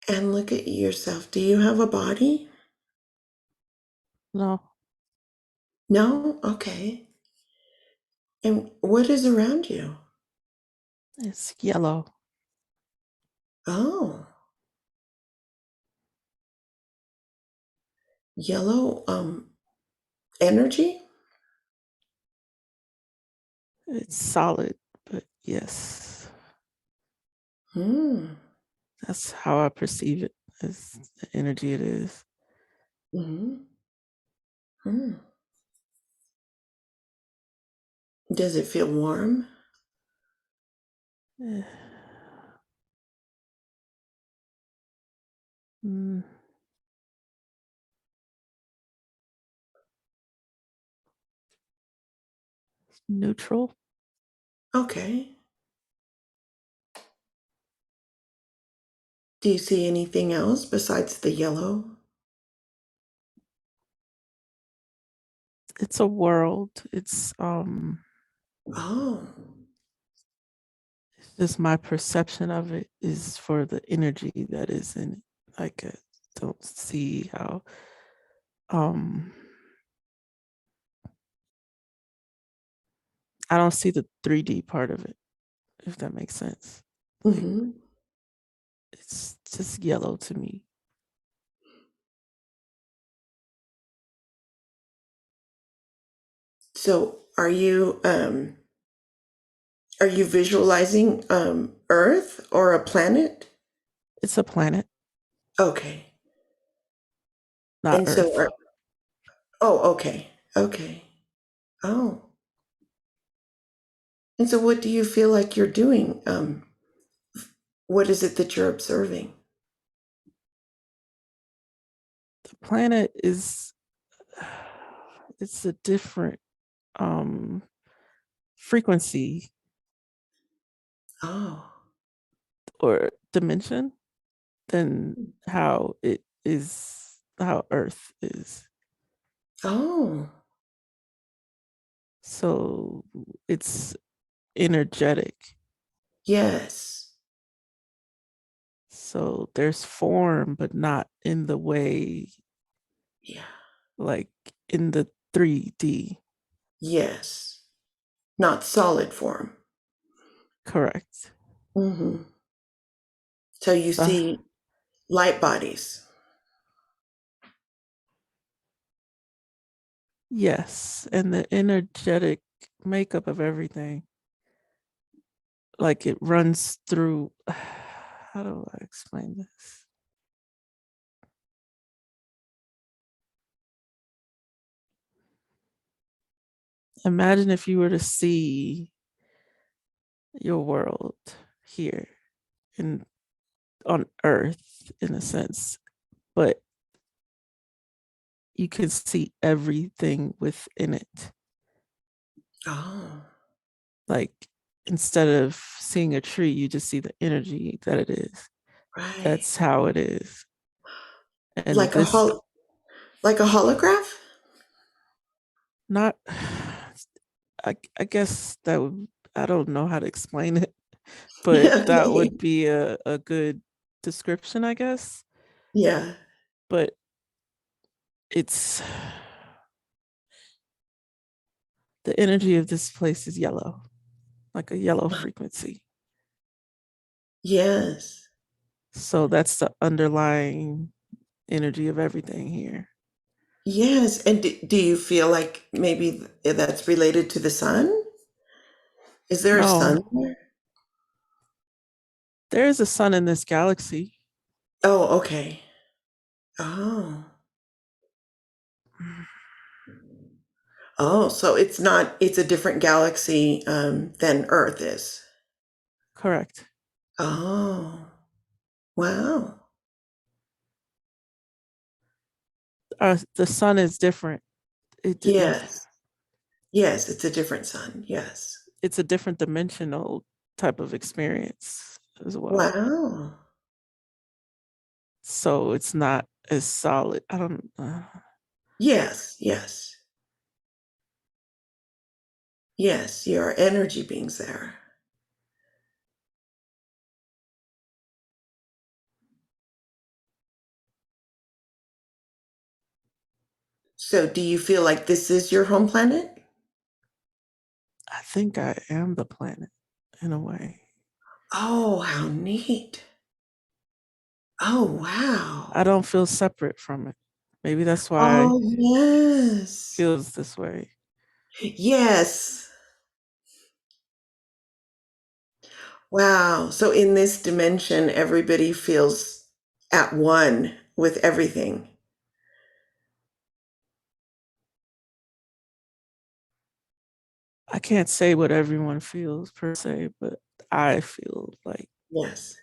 And look at yourself. Do you have a body? No, No? Okay. And what is around you? it's yellow. Oh, yellow energy? It's solid, but yes, Hmm. that's how I perceive it as the energy it is. Hmm. Hmm. Does it feel warm? Eh, mm, Neutral. Okay. Do you see anything else besides the yellow? It's a world. Oh. It's just my perception of it is for the energy that is in it. Like I don't see how um I don't see the 3D part of it, if that makes sense. Like Hmm. it's just yellow to me. So are you visualizing Earth or a planet? It's a planet, Okay. not And so Earth. oh, okay. Okay. Oh. And so what do you feel like you're doing? What is it that you're observing? The planet is it's a different um frequency Oh. or dimension than how Earth is. Oh. So it's energetic. Yes. So there's form, but not in the way Yeah. like in the 3D. Yes. Not solid form. Correct. Hmm. So you So see light bodies. yes, and the energetic makeup of everything, like it runs through. How do I explain this? Imagine if you were to see your world here in on Earth in a sense, but you can see everything within it. Oh. Like instead of seeing a tree, you just see the energy that it is. Right. That's how it is. And Like a this like a holograph? not I guess that would I don't know how to explain it, but that Okay. would be a good description, I guess. Yeah. But it's the energy of this place is yellow, like a yellow frequency. Yes. So that's the underlying energy of everything here. Yes. And do you feel like maybe that's related to the sun? Is there a sun No, there? there is a sun in this galaxy. Oh, okay. Oh. Oh, so it's not, it's a different galaxy than Earth is. Correct. Oh, wow. The sun is different. Yes. Yes, it's a different sun. Yes. It's a different dimensional type of experience as well. Wow. So it's not as solid. I don't. Yes, yes. Yes, your energy beings there. So do you feel like this is your home planet? I think I am the planet in a way. Oh, how neat. Oh, wow. I don't feel separate from it. Maybe that's why it Oh, yes. feels this way. Yes. Wow. So in this dimension, everybody feels at one with everything. I can't say what everyone feels per se, but I feel like Yes.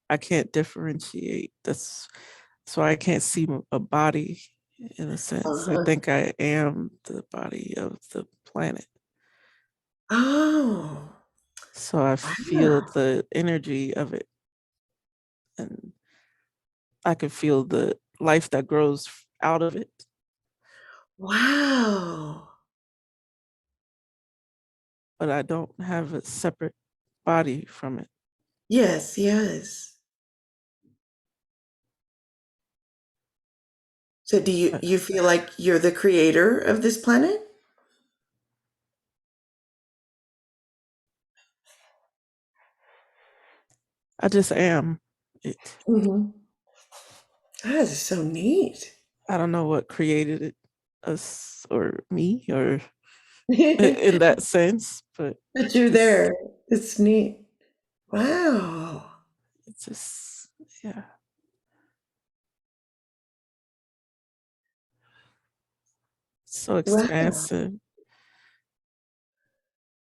I can't differentiate. That's why I can't see a body in a sense. I Uh-huh. think I am the body of the planet. Oh, So I feel wow. the energy of it, and I can feel the life that grows out of it, Wow. but I don't have a separate body from it. Yes, yes. So do you I, you feel like you're the creator of this planet? I just am it. Mm-hmm. That is so neat. I don't know what created it, us or me, or in that sense, but But you're it's there. It's neat. Wow. it's just yeah, so Wow. expansive.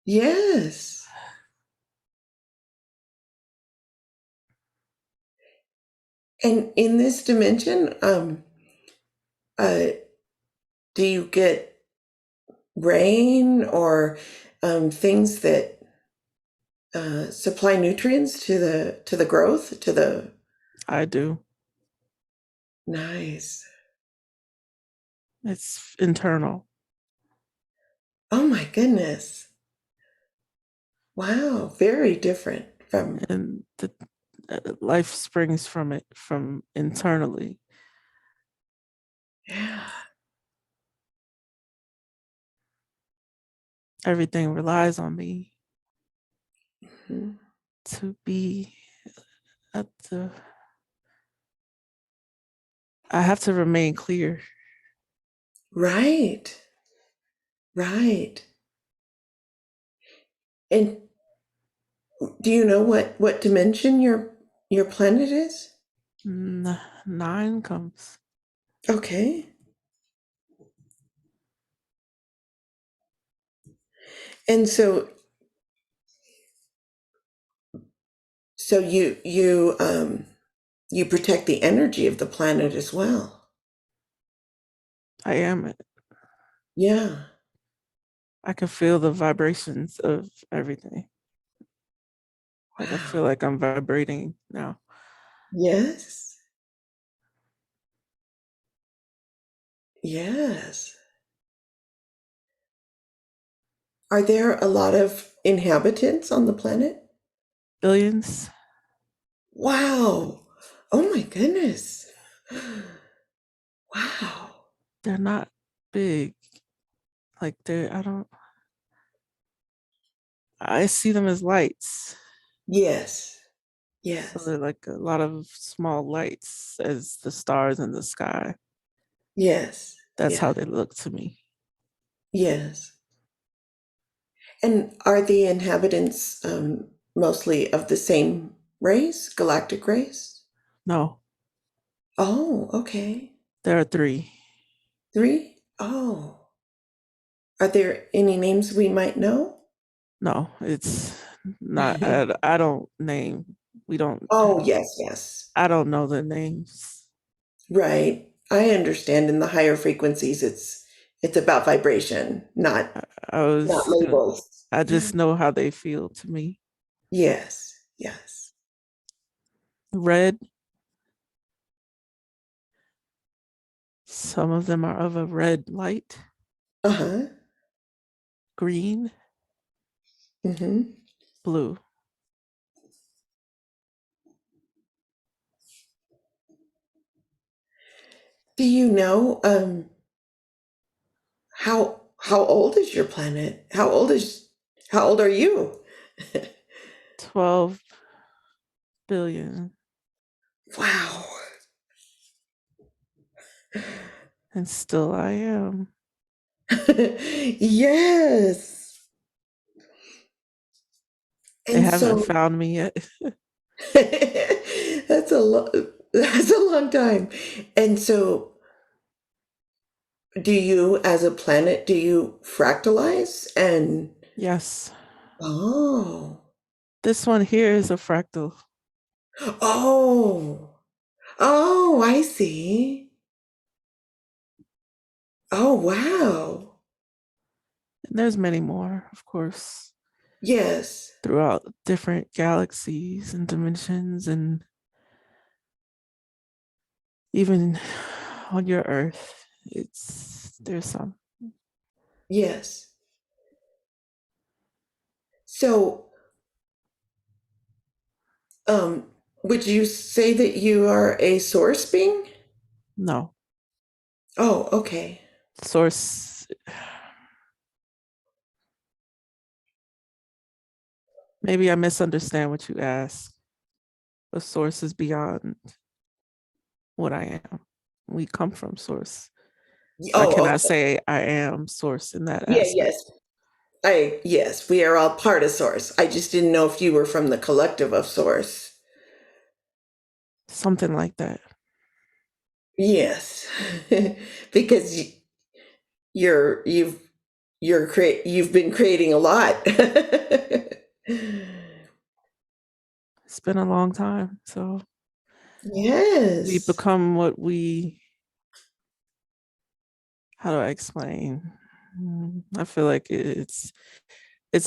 Yes. And in this dimension, uh, do you get rain or things that supply nutrients to the growth to the I do. nice. It's internal, Oh my goodness. Wow, very different from and the life springs from it from internally. yeah. Everything relies on me Mhm. to be at the. I have to remain clear. Right. Right. And do you know what dimension your planet is? Nine comes. Okay. And so you protect the energy of the planet as well. I am it. Yeah. I can feel the vibrations of everything. Like I feel Wow. like I'm vibrating now. Yes. Yes. Are there a lot of inhabitants on the planet? Billions, Wow. Oh my goodness. Wow. they're not big. Like they're, I see them as lights. Yes. So Yes. they're like a lot of small lights as the stars in the sky. Yes. That's how Yes. they look to me. Yes. And are the inhabitants mostly of the same race, galactic race? No, Oh, okay. there are three. Three? Oh. Are there any names we might know? No, it's not. I don't name. We don't. Oh, yes, yes. I don't know the names. Right. I understand in the higher frequencies it's about vibration, I, not I not was. labels. I just know how they feel to me. Yes. Yes. Red. Some of them are of a red light. Uh-huh. Green, Mm-hmm. blue. Do you know how old is your planet? How old are you? 12 billion. Wow. And still I am. Yes. They And haven't so found me yet. that's a long time. And so do you as a planet, do you fractalize and Yes. oh. This one here is a fractal. Oh. Oh, I see. Oh, wow. And there's many more, of course, Yes. throughout different galaxies and dimensions, and even on your Earth. There's some. Yes. So, um, would you say that you are a source being? No. Oh, okay. Source, maybe I misunderstand what you ask. The source is beyond what I am. We come from source. So I Oh, cannot okay. say I am source in that Yeah, aspect. yes. Yes, we are all part of source. I just didn't know if you were from the collective of source. Something like that. Yes. Because you've been creating a lot. It's been a long time. So we Yes. become what we, how do I explain? I feel like it's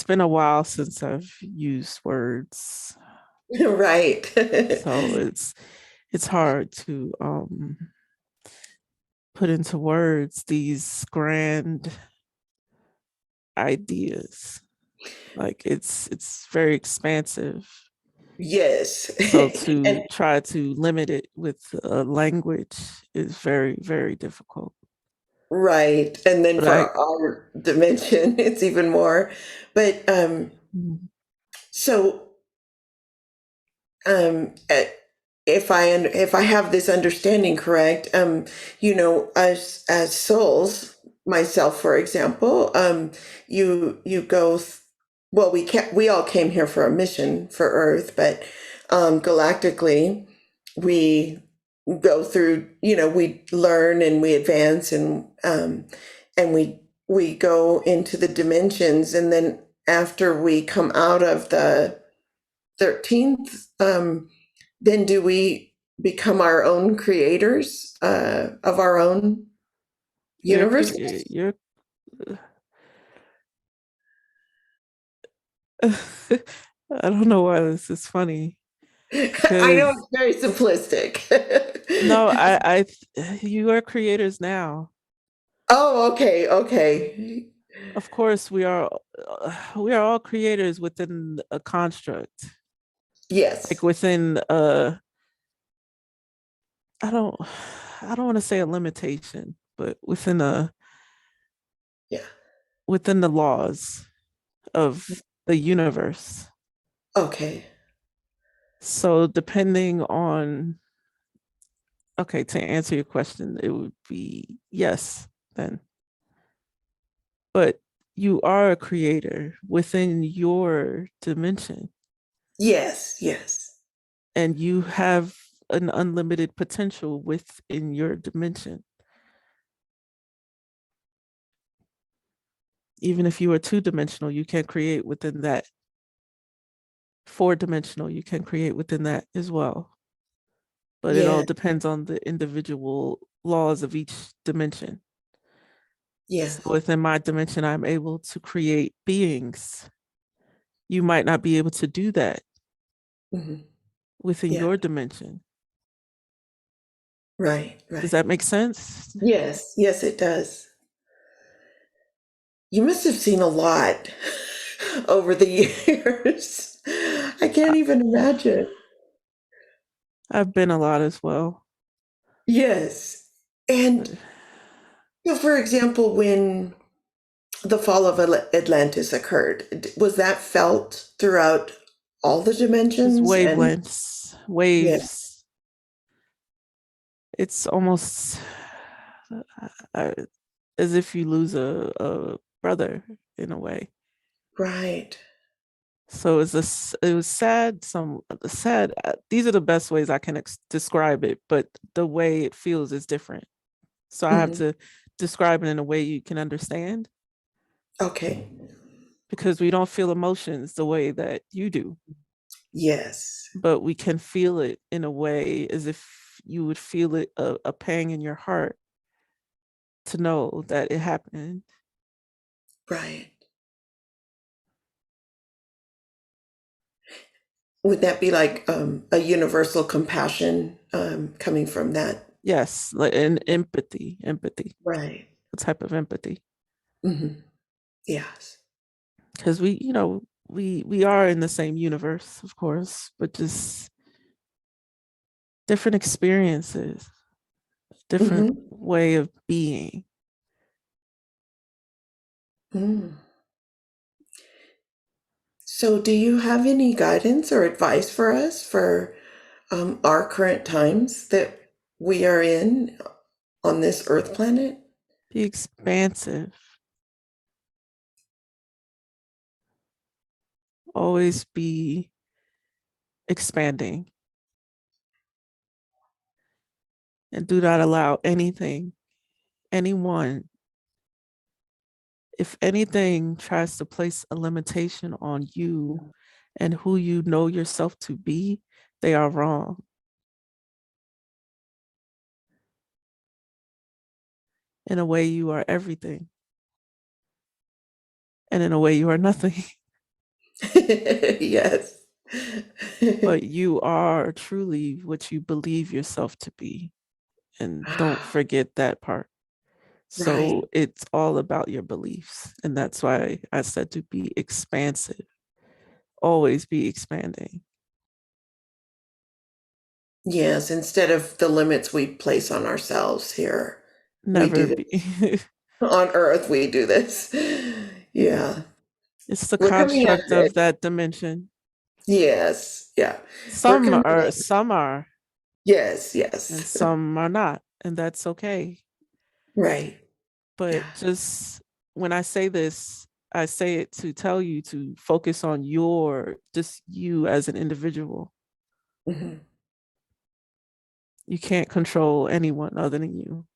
been a while since I've used words. Right. So it's hard to put into words these grand ideas. Like it's very expansive. Yes. So to And try to limit it with a language is very, very difficult. right. And then But for I, our dimension, it's even more. But so uh, if I have this understanding correct, as souls, myself for example, you go well, we all came here for a mission for Earth, but galactically we go through, we learn and we advance, and we go into the dimensions, and then after we come out of the 13th, then do we become our own creators of our own universe? you're I don't know why this is funny I know because it's very simplistic. no, you are creators now. Oh, okay, okay. Of course, we are all creators within a construct, like Yes. within I don't I don't want to say a limitation, but Yeah. within the laws of the universe. Okay. So depending on, okay, to answer your question, it would be yes, then. But you are a creator within your dimension, Yes, yes. and you have an unlimited potential within your dimension. Even if you are two-dimensional, you can create within that. Four-dimensional, you can create within that as well. But it all Yeah, depends on the individual laws of each dimension. So yes. within my dimension, I'm able to create beings. You might not be able to do that Hmm. within Yeah, your dimension. right, Does right. that make sense? Yes, yes, it does. You must have seen a lot over the years. I can't even imagine. I've been a lot as well. Yes. And so, for example, when the fall of Atlantis occurred. Was that felt throughout all the It's dimensions? And wavelengths, yeah, waves. It's almost uh, as if you lose a brother in a way. right. So it was sad. Some sad. These are the best ways I can describe it, but the way it feels is different. So I have Hmm. to describe it in a way you can understand Okay. because we don't feel emotions the way that you do, Yes. but we can feel it in a way as if you would feel it a pang in your heart to know that it happened. Right. Would that be like a universal compassion coming from that? Yes, like an empathy, Right. a type of empathy. Hmm. Yes. Because we are in the same universe, of course, but just different experiences, different Hmm. way of being. Mm. So, do you have any guidance or advice for us for our current times that we are in on this earth planet? Be expansive, always be expanding, and do not allow anything, anyone, if anything tries to place a limitation on you and who you know yourself to be, they are wrong. In a way, you are everything, and in a way, you are nothing. Yes. But you are truly what you believe yourself to be. And don't forget that part. So Right. it's all about your beliefs. And that's why I said to be expansive, always be expanding. Yes. Instead of the limits we place on ourselves here, we do Never be. this. On earth, we do this. Yeah. It's the We're coming out of construct of it. that dimension. Yes. Yeah. We're Some coming are, out. some are, Yes. and Yes. some are not. And that's okay. Right. But Yeah. just when I say this, I say it to tell you to focus on just you as an individual. Hmm. You can't control anyone other than you.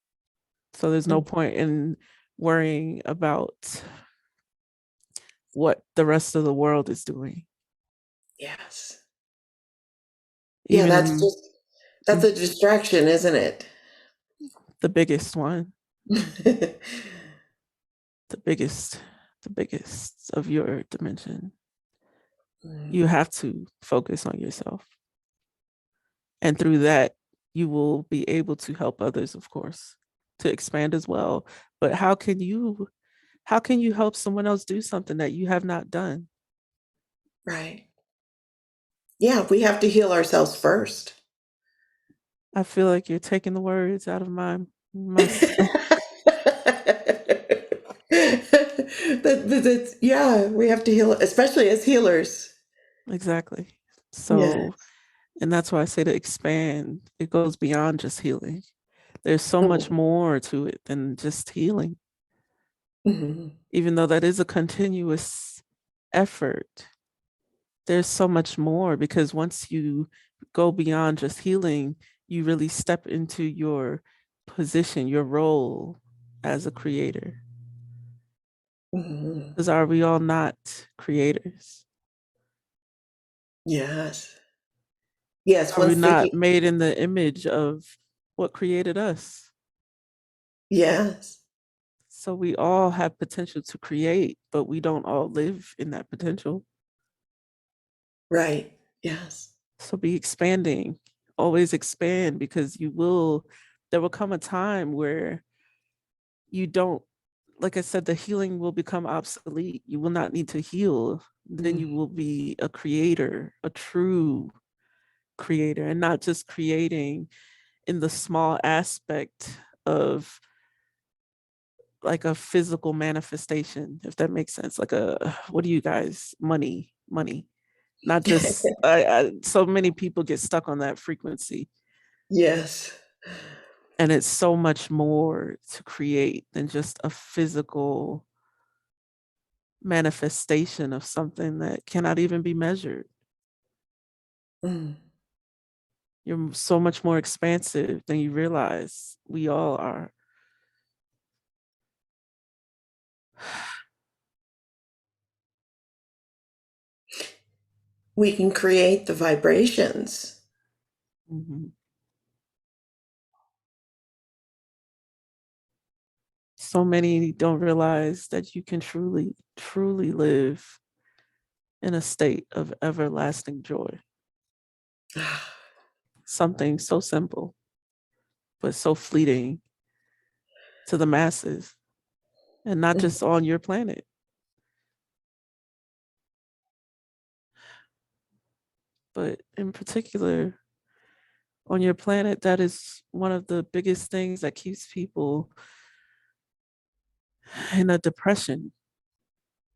So there's no point in worrying about what the rest of the world is doing. Yes. Yeah. Even That's just, that's in a distraction, isn't it? the biggest one, the biggest, the biggest of your dimension. You Mm. have to focus on yourself. And through that, you will be able to help others, of course, to expand as well. But how can you help someone else do something that you have not done? Right. Yeah. We have to heal ourselves first. I feel like you're taking the words out of my Yeah, we have to heal, especially as healers. exactly. Yeah. So, and that's why I say to expand, it goes beyond just healing. There's so much Mhm. more to it than just healing, Mhm. even though that is a continuous effort. There's so much more because once you go beyond just healing, you really step into your position, your role as a creator. Mhm. Because are we all not creators? Yes. Yes, Are we once the not made in the image of what created us? yes. So we all have potential to create, but we don't all live in that potential. Right. Yes. So be expanding, always expand because there will come a time where you don't, like I said, the healing will become obsolete. You will not need to heal. Then you will Mhm. be a creator, a true creator, and not just creating in the small aspect of like a physical manifestation, if that makes sense. Like a, what do you guys, money, not just, so many people get stuck on that frequency. Yes. And it's so much more to create than just a physical manifestation of something that cannot even be measured. Mm. You're so much more expansive than you realize. We all are. We can create the vibrations. Mhm. So many don't realize that you can truly, truly live in a state of everlasting joy. Something so simple, but so fleeting to the masses, and not just on your planet, but in particular on your planet. That is one of the biggest things that keeps people in a depression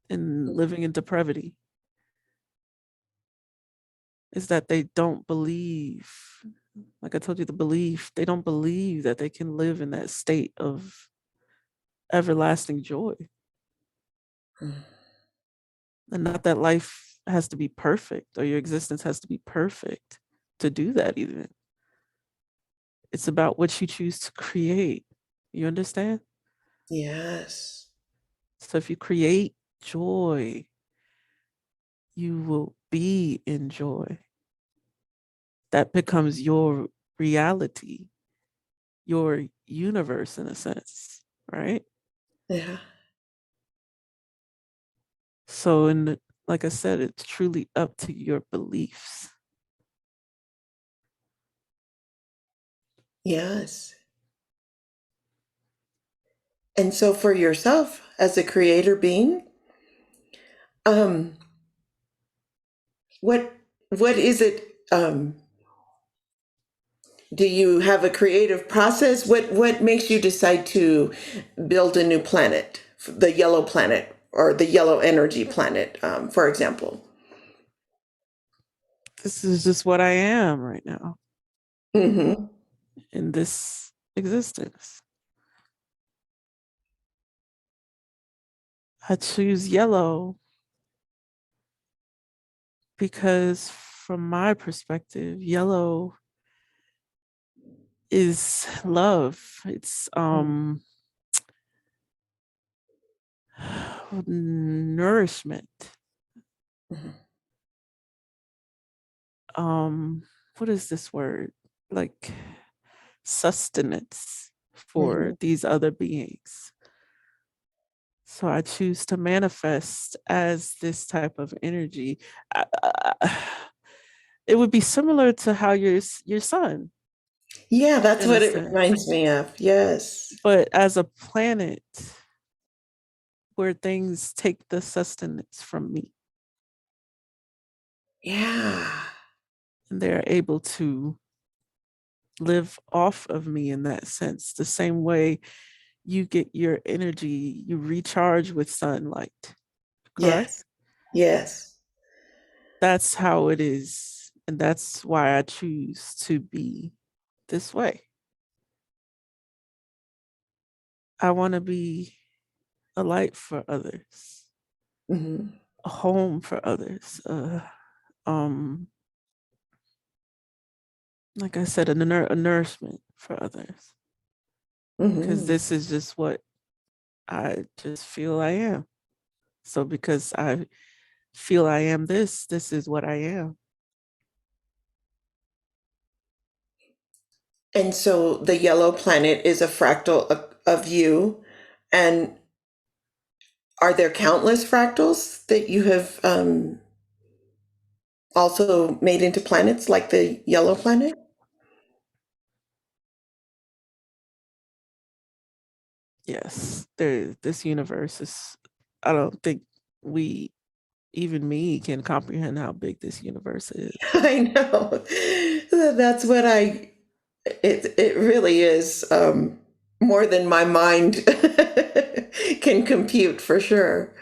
and living in depravity, is that they don't believe, like I told you, the belief, they don't believe that they can live in that state of everlasting joy. And not that life has to be perfect or your existence has to be perfect to do that, even. It's about what you choose to create. You understand? Yes. So if you create joy, you will be in joy. That becomes your reality, your universe in a sense, right? Yeah. So, like I said, it's truly up to your beliefs. Yes. And so for yourself as a creator being, um, what what is it? Do you have a creative process? What makes you decide to build a new planet, the yellow planet or the yellow energy planet, for example? This is just what I am right now Mm-hmm. in this existence. I choose yellow because, from my perspective, yellow is love. It's nourishment. Mm-hmm. Um, what is this word? Like sustenance Mm-hmm. for these other beings. So I choose to manifest as this type of energy. It would be similar to how your son, Yeah, that's in a what it sense, reminds me of. Yes. but as a planet where things take the sustenance from me, Yeah. and they're able to live off of me in that sense, the same way you get your energy, you recharge with sunlight, correct? Yes. Yes. That's how it is. And that's why I choose to be this way. I want to be a light for others, Mm-hmm. a home for others. Um, like I said, a nourishment for others, because Mm-hmm. this is just what I just feel I am. So because I feel I am this, this is what I am. And so the yellow planet is a fractal of you. And are there countless fractals that you have also made into planets like the yellow planet? Yes, this universe is, I don't think we, even me, can comprehend how big this universe is. I know. That's what it really is more than my mind can compute for sure.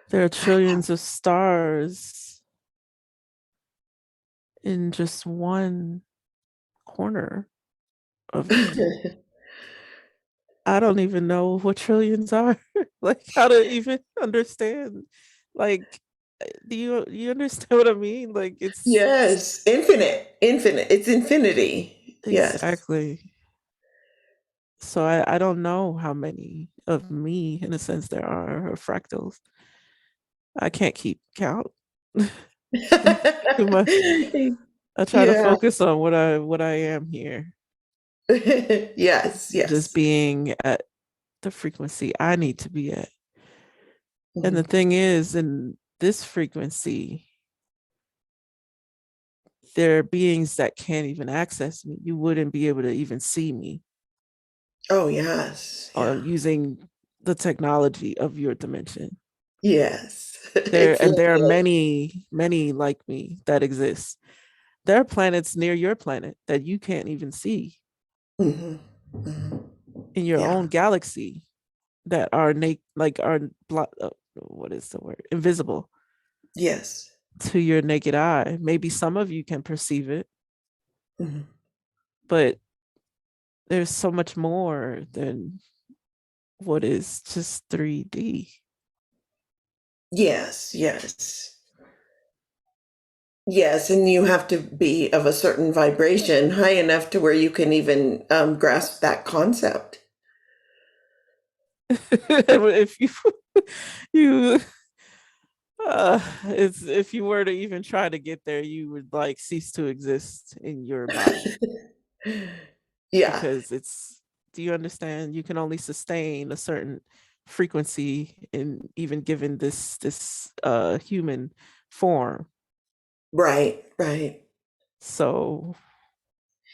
There are trillions of stars in just one corner of it. I don't even know what trillions are. Like how to even understand. Like, do you understand what I mean? Like it's Yes, infinite, infinite. It's infinity. Yes. exactly. So I don't know how many of me, in a sense, there are fractals. I can't keep count. Too much. I try to Yeah. focus on what I am here, Yes, just yes. being at the frequency I need to be at. And the Mhm. thing is, in this frequency, there are beings that can't even access me. You wouldn't be able to even see me Oh, yes. Yeah. using the technology of your dimension. Yes. It's There are limited. many like me that exist. There are planets near your planet that you can't even see Hmm. Hmm. in your Yeah. own galaxy that are what is the word, invisible Yes. to your naked eye. Maybe some of you can perceive it, Hmm. but there's so much more than what is just 3D. Yes, yes. Yes, and you have to be of a certain vibration, high enough to where you can even grasp that concept. If you it's if you were to even try to get there, you would like cease to exist in your body, Yeah, because it's, do you understand, you can only sustain a certain frequency in even given this human form. right, right. So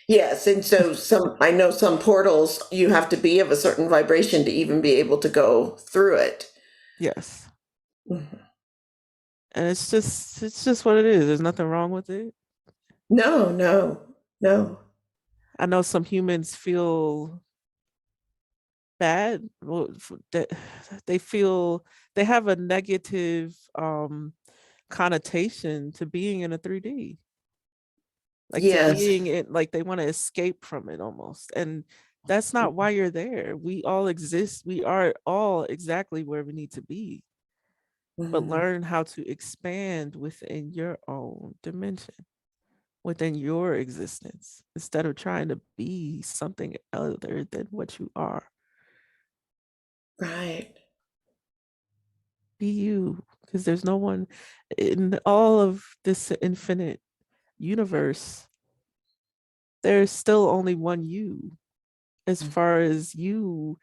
Yes, and so some I know some portals you have to be of a certain vibration to even be able to go through it. yes, Mhm. and it's just what it is. There's nothing wrong with it. No, no, no. I know some humans feel bad, well, that they feel they have a negative connotation to being in a 3D, like to Yes. being it, like they want to escape from it almost. And that's not why you're there. We all exist. We are all exactly where we need to be, but Mhm. learn how to expand within your own dimension, within your existence, instead of trying to be something other than what you are. Right. Be you, because there's no one in all of this infinite universe. There's still only one you, as far as you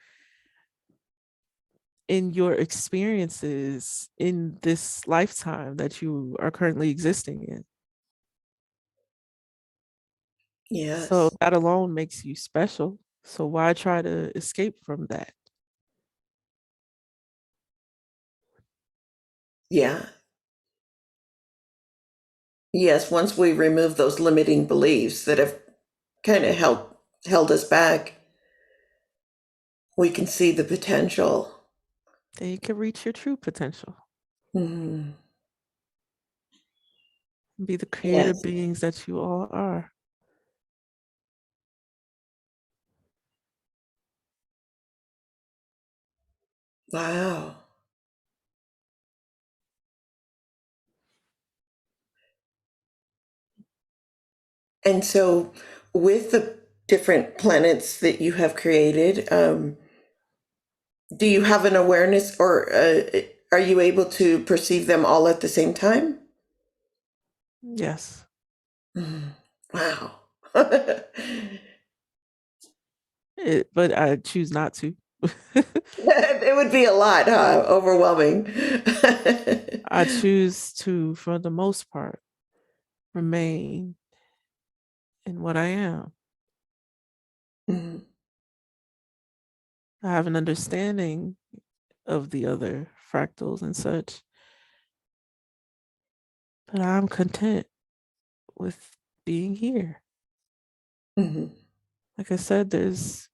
in your experiences in this lifetime that you are currently existing in. So Yes. that alone makes you special. So why try to escape from that? Yeah. Yes, once we remove those limiting beliefs that have kind of held us back, we can see the potential. Then you can reach your true potential, Mhm. and be the creative Yes. beings that you all are. Wow. And so, with the different planets that you have created, do you have an awareness or are you able to perceive them all at the same time? Yes. Mhm. Wow. But I choose not to. It would be a lot, huh? Overwhelming. I choose to, for the most part, remain in what I am. Mhm. I have an understanding of the other fractals and such, but I'm content with being here. Mhm. Like I said, there's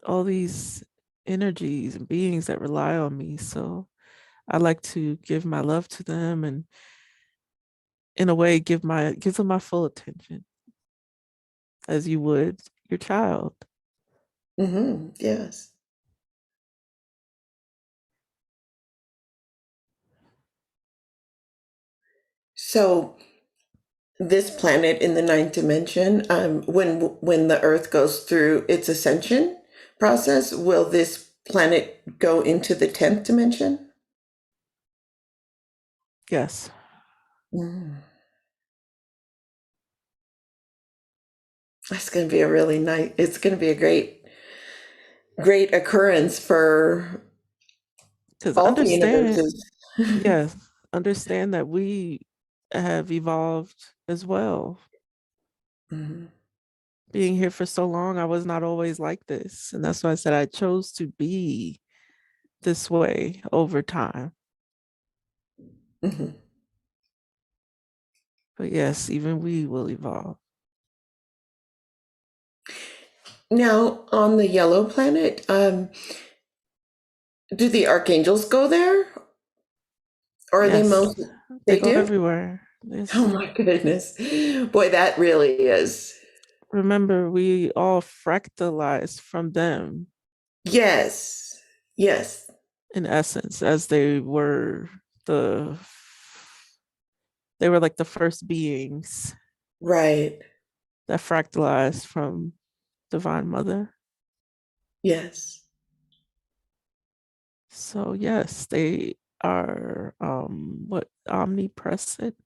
all these energies and beings that rely on me. So I like to give my love to them and in a way give them my full attention as you would your child. Yes. So this planet in the ninth dimension, when the Earth goes through its ascension process, will this planet go into the 10th dimension? Yes. Mm. That's going to be a really nice, it's going to be a great occurrence for Because all the understand, universes. yes, understand that we have evolved as well. Mhm, Being here for so long, I was not always like this. And that's why I said I chose to be this way over time. mhm. But yes, even we will evolve. Now, on the yellow planet, do the archangels go there? Or are they Yes, most, they they go do? everywhere. Oh This my goodness. Boy, that really is. remember we all fractalized from them Yes. Yes. in essence, as the they were like the first beings Right. that fractalized from Divine Mother. Yes. So yes, they are what omnipresent.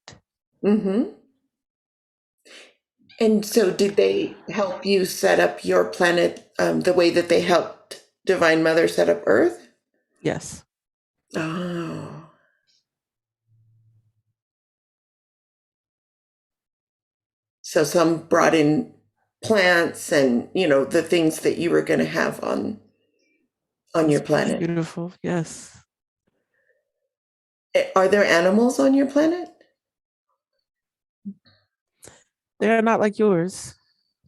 Mm-hmm. And so did they help you set up your planet the way that they helped Divine Mother set up Earth? Yes, Oh. So some brought in plants and, the things that you were going to have on your it's planet. beautiful. Yes, Are there animals on your planet? they're not like yours,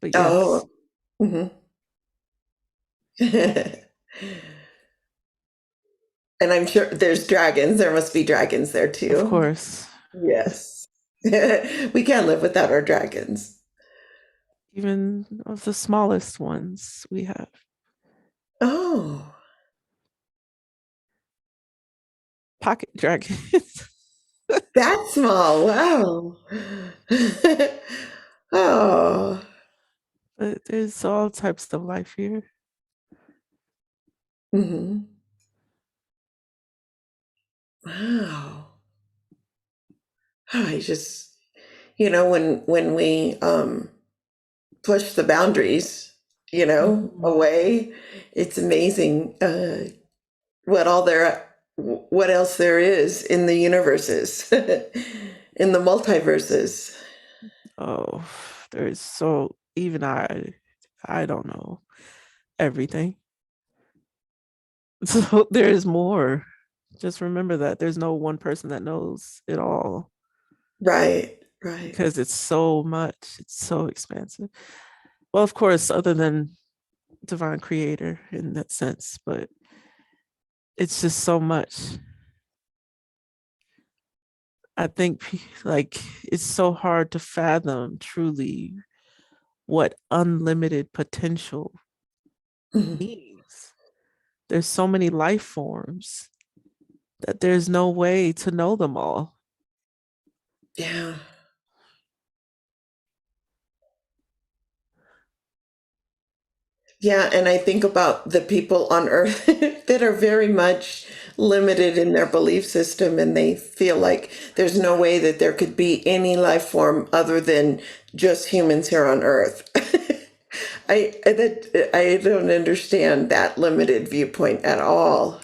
but yes, Oh. Hmm. And I'm sure there's dragons. There must be dragons there of too. course. Yes. We can't live without our dragons. Even of the smallest ones we have. Oh, Pocket dragons. that small. Wow. Oh. But there's all types of life here. Hmm. Wow. I just, when we push the boundaries, Mhm. away, it's amazing what else there is in the universes, in the multiverses. Oh, there's so even I don't know everything. So there is more. Just remember that there's no one person that knows it all Right, right. because it's so much. It's so expansive. Well, of course, other than divine creator in that sense, but it's just so much. I think like it's so hard to fathom truly what unlimited potential Mhm. means. There's so many life forms that there's no way to know them all. Yeah. Yeah, and I think about the people on Earth that are very much limited in their belief system, and they feel like there's no way that there could be any life form other than just humans here on Earth. I don't understand that limited viewpoint at all.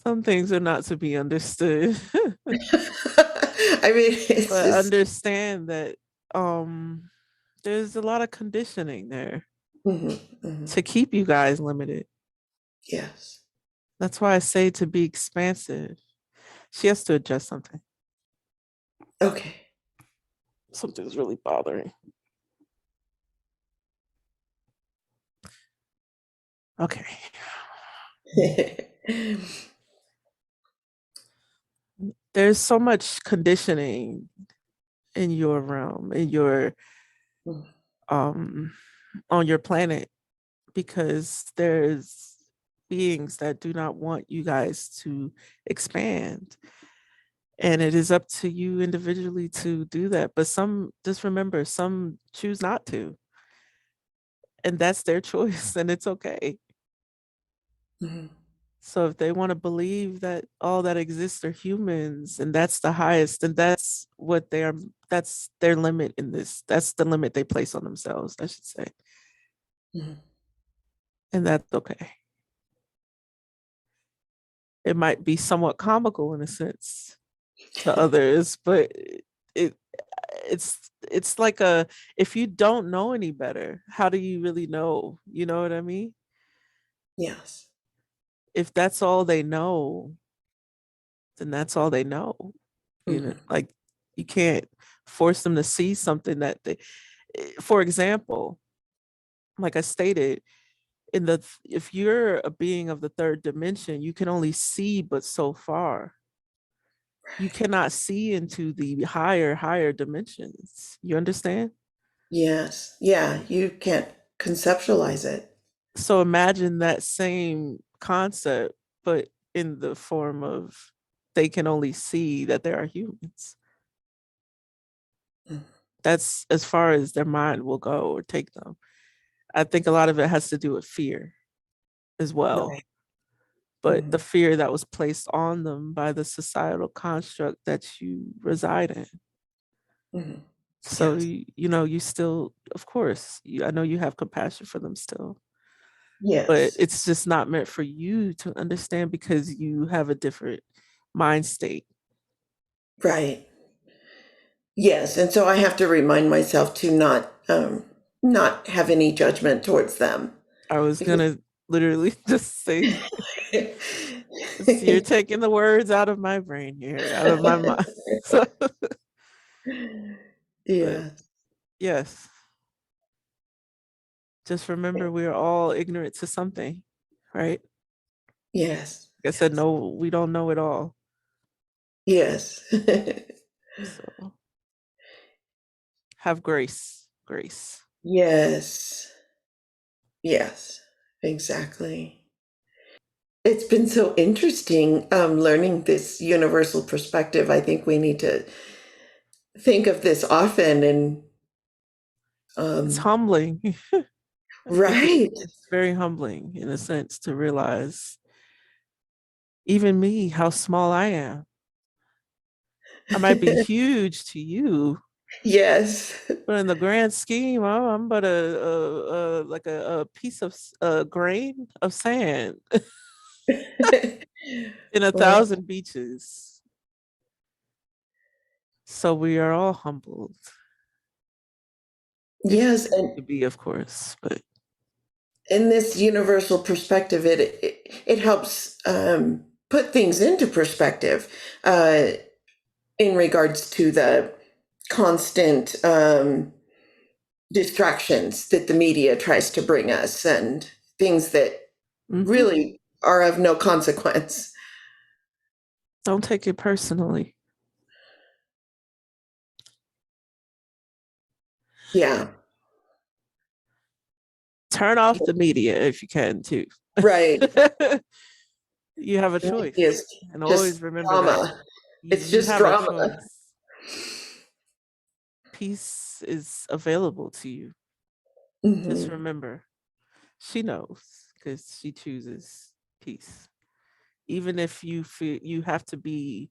Some things are not to be understood, I mean, it's but just. understand that there's a lot of conditioning there Mhm, mhm. to keep you guys limited. Yes. That's why I say to be expansive. She has to adjust something. Okay. Something's really bothering. Okay. There's so much conditioning in your realm, in your um on your planet, because there's beings that do not want you guys to expand. And it is up to you individually to do that. But some, just remember, some choose not to. And that's their choice, and it's okay. Mhm. So if they want to believe that all that exists are humans and that's the highest, then that's what they are, that's their limit in this. That's the limit they place on themselves, I should say. Mhm. And that's okay. It might be somewhat comical in a sense to others, but it it's like a, if you don't know any better, how do you really know? You know what I mean? Yes. If that's all they know, then that's all they know. You know, Mhm. like you can't force them to see something that they, for example, like I stated, in the, if you're a being of the third dimension, you can only see but so far. You Right. cannot see into the higher dimensions. You understand? Yes. Yeah, you can't conceptualize it. So imagine that same concept, but in the form of they can only see that there are humans. Mm. That's as far as their mind will go or take them. I think a lot of it has to do with fear as well, Right. but the Mhm. fear that was placed on them by the societal construct that you reside in. Mhm. So, Yes. you know, you still, of course, I know you have compassion for them still, but Yes. it's just not meant for you to understand because you have a different mind state. Right. Yes, and so I have to remind myself to not have any judgment towards them I was because gonna literally just say, you're taking the words out of my brain here, out of my mind. So, but yeah. yes, just remember we are all ignorant to something, right? Yes. Like I said, Yes. no, we don't know it all. Yes. So have grace, grace. Yes. Yes. Exactly. It's been so interesting learning this universal perspective. I think we need to think of this often and It's um, humbling. I think right. it's very humbling in a sense to realize, even me, how small I am. I might be huge to you, Yes. but in the grand scheme, I'm but like a piece of a grain of sand in a Well, thousand beaches. So we are all humbled. If yes, you choose and to be, of course, but in this universal perspective, it helps put things into perspective uh, in regards to the constant distractions that the media tries to bring us and things that mhm, really are of no consequence. don't take it personally. Yeah, Turn off the media if you can too. right. You have a choice, It's and just always remember that drama. It's you just have a drama. choice. Peace is available to you. Just Hmm. remember, she knows because she chooses peace. Even if you feel you have to be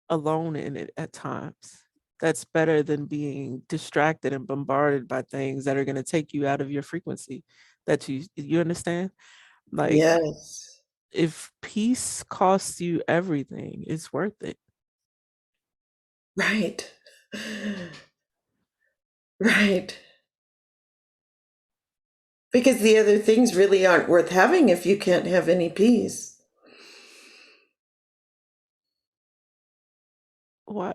alone in it at times, that's better than being distracted and bombarded by things that are going to take you out of your frequency. That you understand? Like, Yes, if peace costs you everything, it's worth it. right. Right. Because the other things really aren't worth having if you can't have any peace. Why?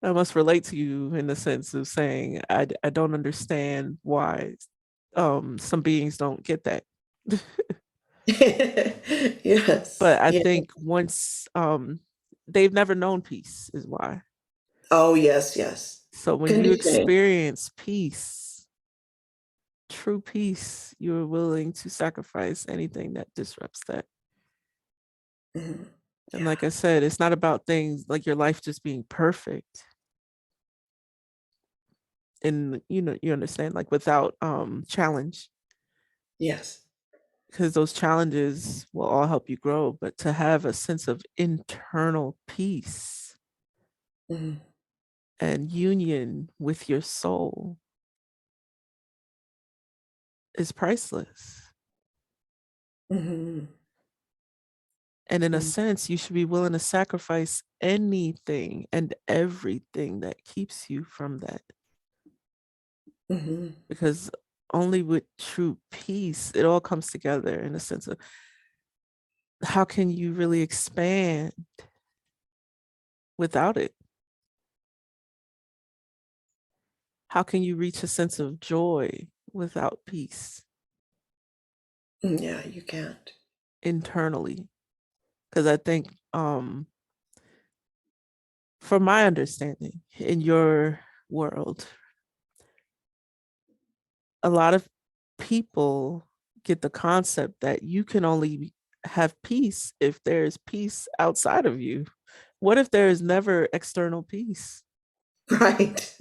I must relate to you in the sense of saying I don't understand why some beings don't get that. Yes. But I Yeah. think once they've never known peace is why. Oh, yes, yes. So when you Conditioning. experience peace, true peace, you're willing to sacrifice anything that disrupts that. Mhm. And Yeah. like I said, it's not about things like your life just being perfect. And you understand, like without challenge, Yes. because those challenges will all help you grow. But to have a sense of internal peace Mhm. and union with your soul is priceless. Mhm. And in a Mhm. sense, you should be willing to sacrifice anything and everything that keeps you from that. Mhm. Because only with true peace, it all comes together in a sense of how can you really expand without it? How can you reach a sense of joy without peace Yeah, you can't. internally? Because I think, from my understanding, in your world, a lot of people get the concept that you can only have peace if there's peace outside of you. What if there is never external peace? Right.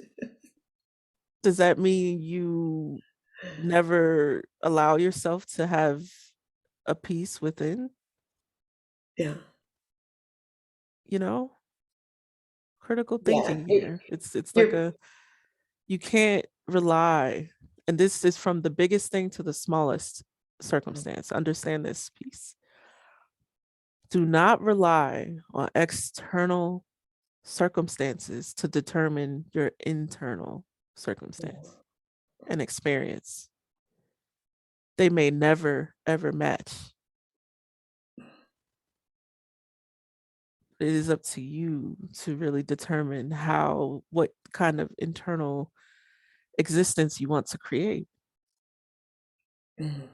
Does that mean you never allow yourself to have a peace within? Yeah. You know, critical Yeah. thinking here. It's like You're a you can't rely, and this is from the biggest thing to the smallest circumstance. Understand this piece. Do not rely on external circumstances to determine your internal circumstance and experience. They may never, ever match. It is up to you to really determine what kind of internal existence you want to create. Mhm.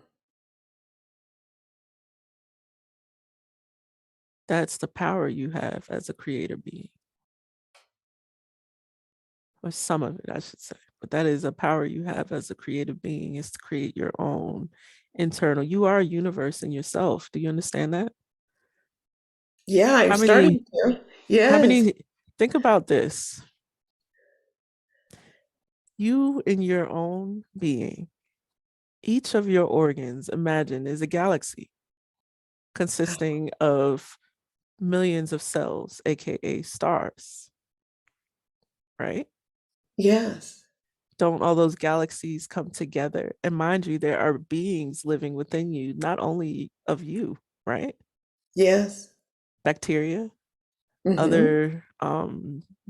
That's the power you have as a creator being, or some of it, I should say. But that is a power you have as a creative being, is to create your own internal. You are a universe in yourself. Do you understand that? Yeah, I'm How starting many, to. how Yes. many, think about this. You in your own being, each of your organs, imagine, is a galaxy consisting of millions of cells, aka stars, right? Yes. Don't all those galaxies come together? And mind you, there are beings living within you, not only of you, right? Yes. Bacteria, Mhm. other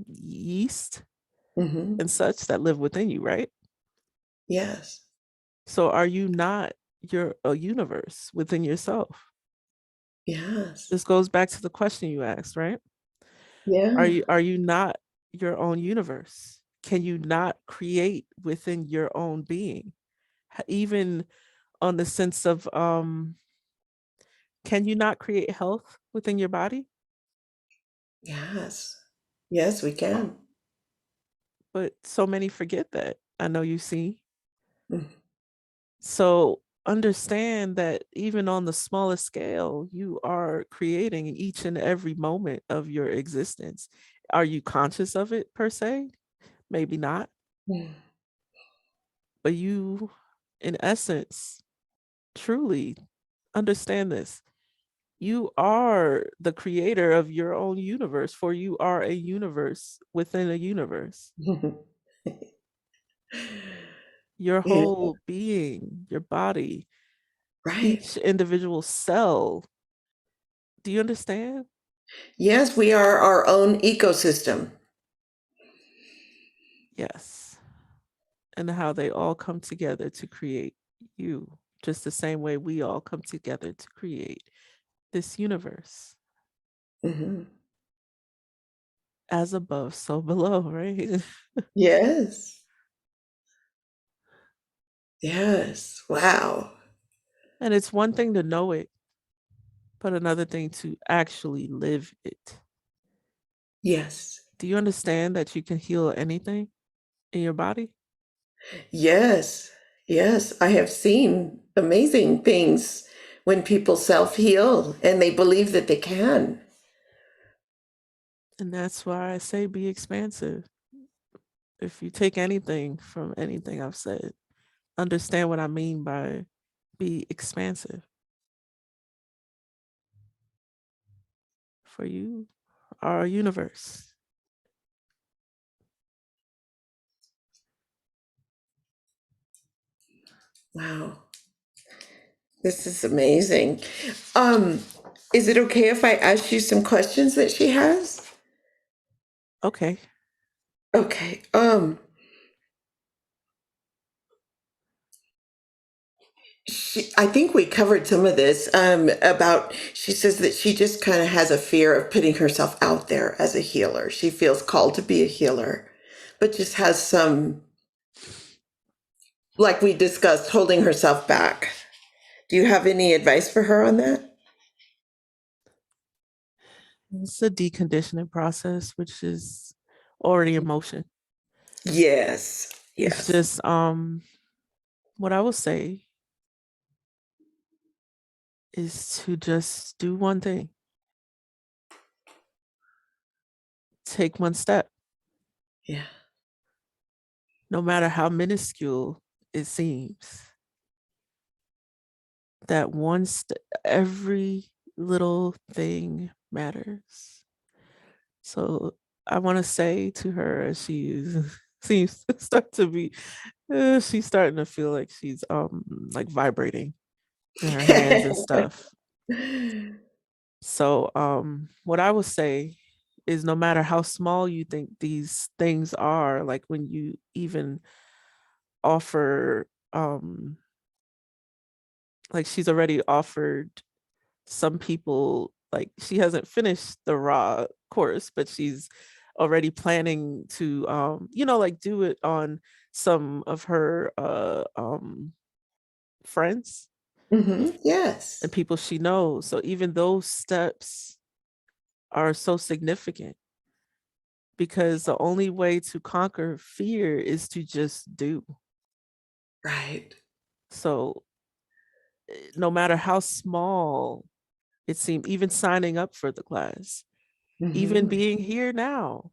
yeast Mhm. and such that live within you, right? Yes. So are you not your a universe within yourself? Yes. This goes back to the question you asked, right? Are Yeah. you not your own universe? Can you not create within your own being? Even on the sense of can you not create health within your body? Yes. Yes, we can. But so many forget that. I know you see. Mm. So understand that even on the smallest scale, you are creating each and every moment of your existence. Are you conscious of it per se? Maybe not. Mm. But you, in essence, truly understand this. You are the creator of your own universe, for you are a universe within a universe. Your Yeah, whole being, your body, right. each individual cell. Do you understand? Yes, we are our own ecosystem. Yes. And how they all come together to create you, just the same way we all come together to create this universe. Mhm. as above, so below, right? Yes. Yes. Wow. And it's one thing to know it, but another thing to actually live it. Yes. Do you understand that you can heal anything in your body? Yes. Yes. I have seen amazing things when people self heal and they believe that they can. And that's why I say be expansive. If you take anything from anything I've said, understand what I mean by be expansive. For you, our universe. Wow. This is amazing. Um, is it okay if I ask you some questions that she has? Okay. Okay. I think we covered some of this about, she says that she just kind of has a fear of putting herself out there as a healer. She feels called to be a healer, but just has some, like we discussed, holding herself back. Do you have any advice for her on that? It's a deconditioning process, which is already in motion. Yes. It's Yes. just what I will say is to just do one thing. Take one step, Yeah. no matter how minuscule it seems. That every little thing matters. So I want to say to her as seems to start to be she's starting to feel like she's like vibrating in her hands and stuff. So what I would say is no matter how small you think these things are, like when you even offer like she's already offered some people, like she hasn't finished the raw course, but she's already planning to like do it on some of her friends and Yes. people she knows. So even those steps are so significant because the only way to conquer fear is to just do. Right. So no matter how small it seemed, even signing up for the class, even Hmm. being here now,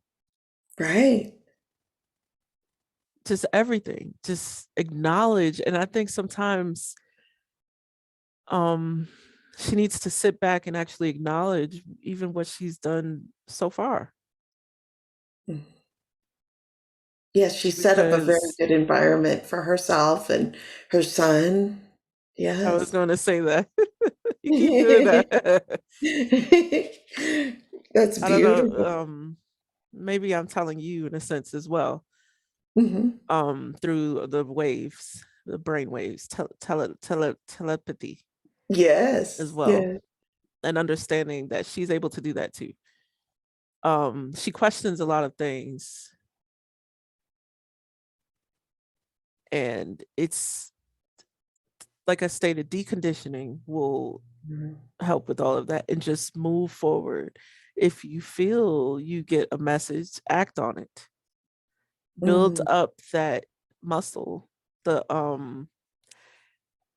Right. just everything, just acknowledge. And I think sometimes um she needs to sit back and actually acknowledge even what she's done so far. Yes, she set up a very Because good environment for herself and her son. I was Yes. going to say that you keep doing that. That's I don't know. beautiful. Maybe I'm telling you in a sense as well, Hmm. through the waves, the brain waves, telepathy as Yes. well, Yes. and understanding that she's able to do that too. She questions a lot of things, and it's like I stated, deconditioning will Mhm. help with all of that and just move forward. If you feel you get a message, act on it. Build Mhm. up that muscle, the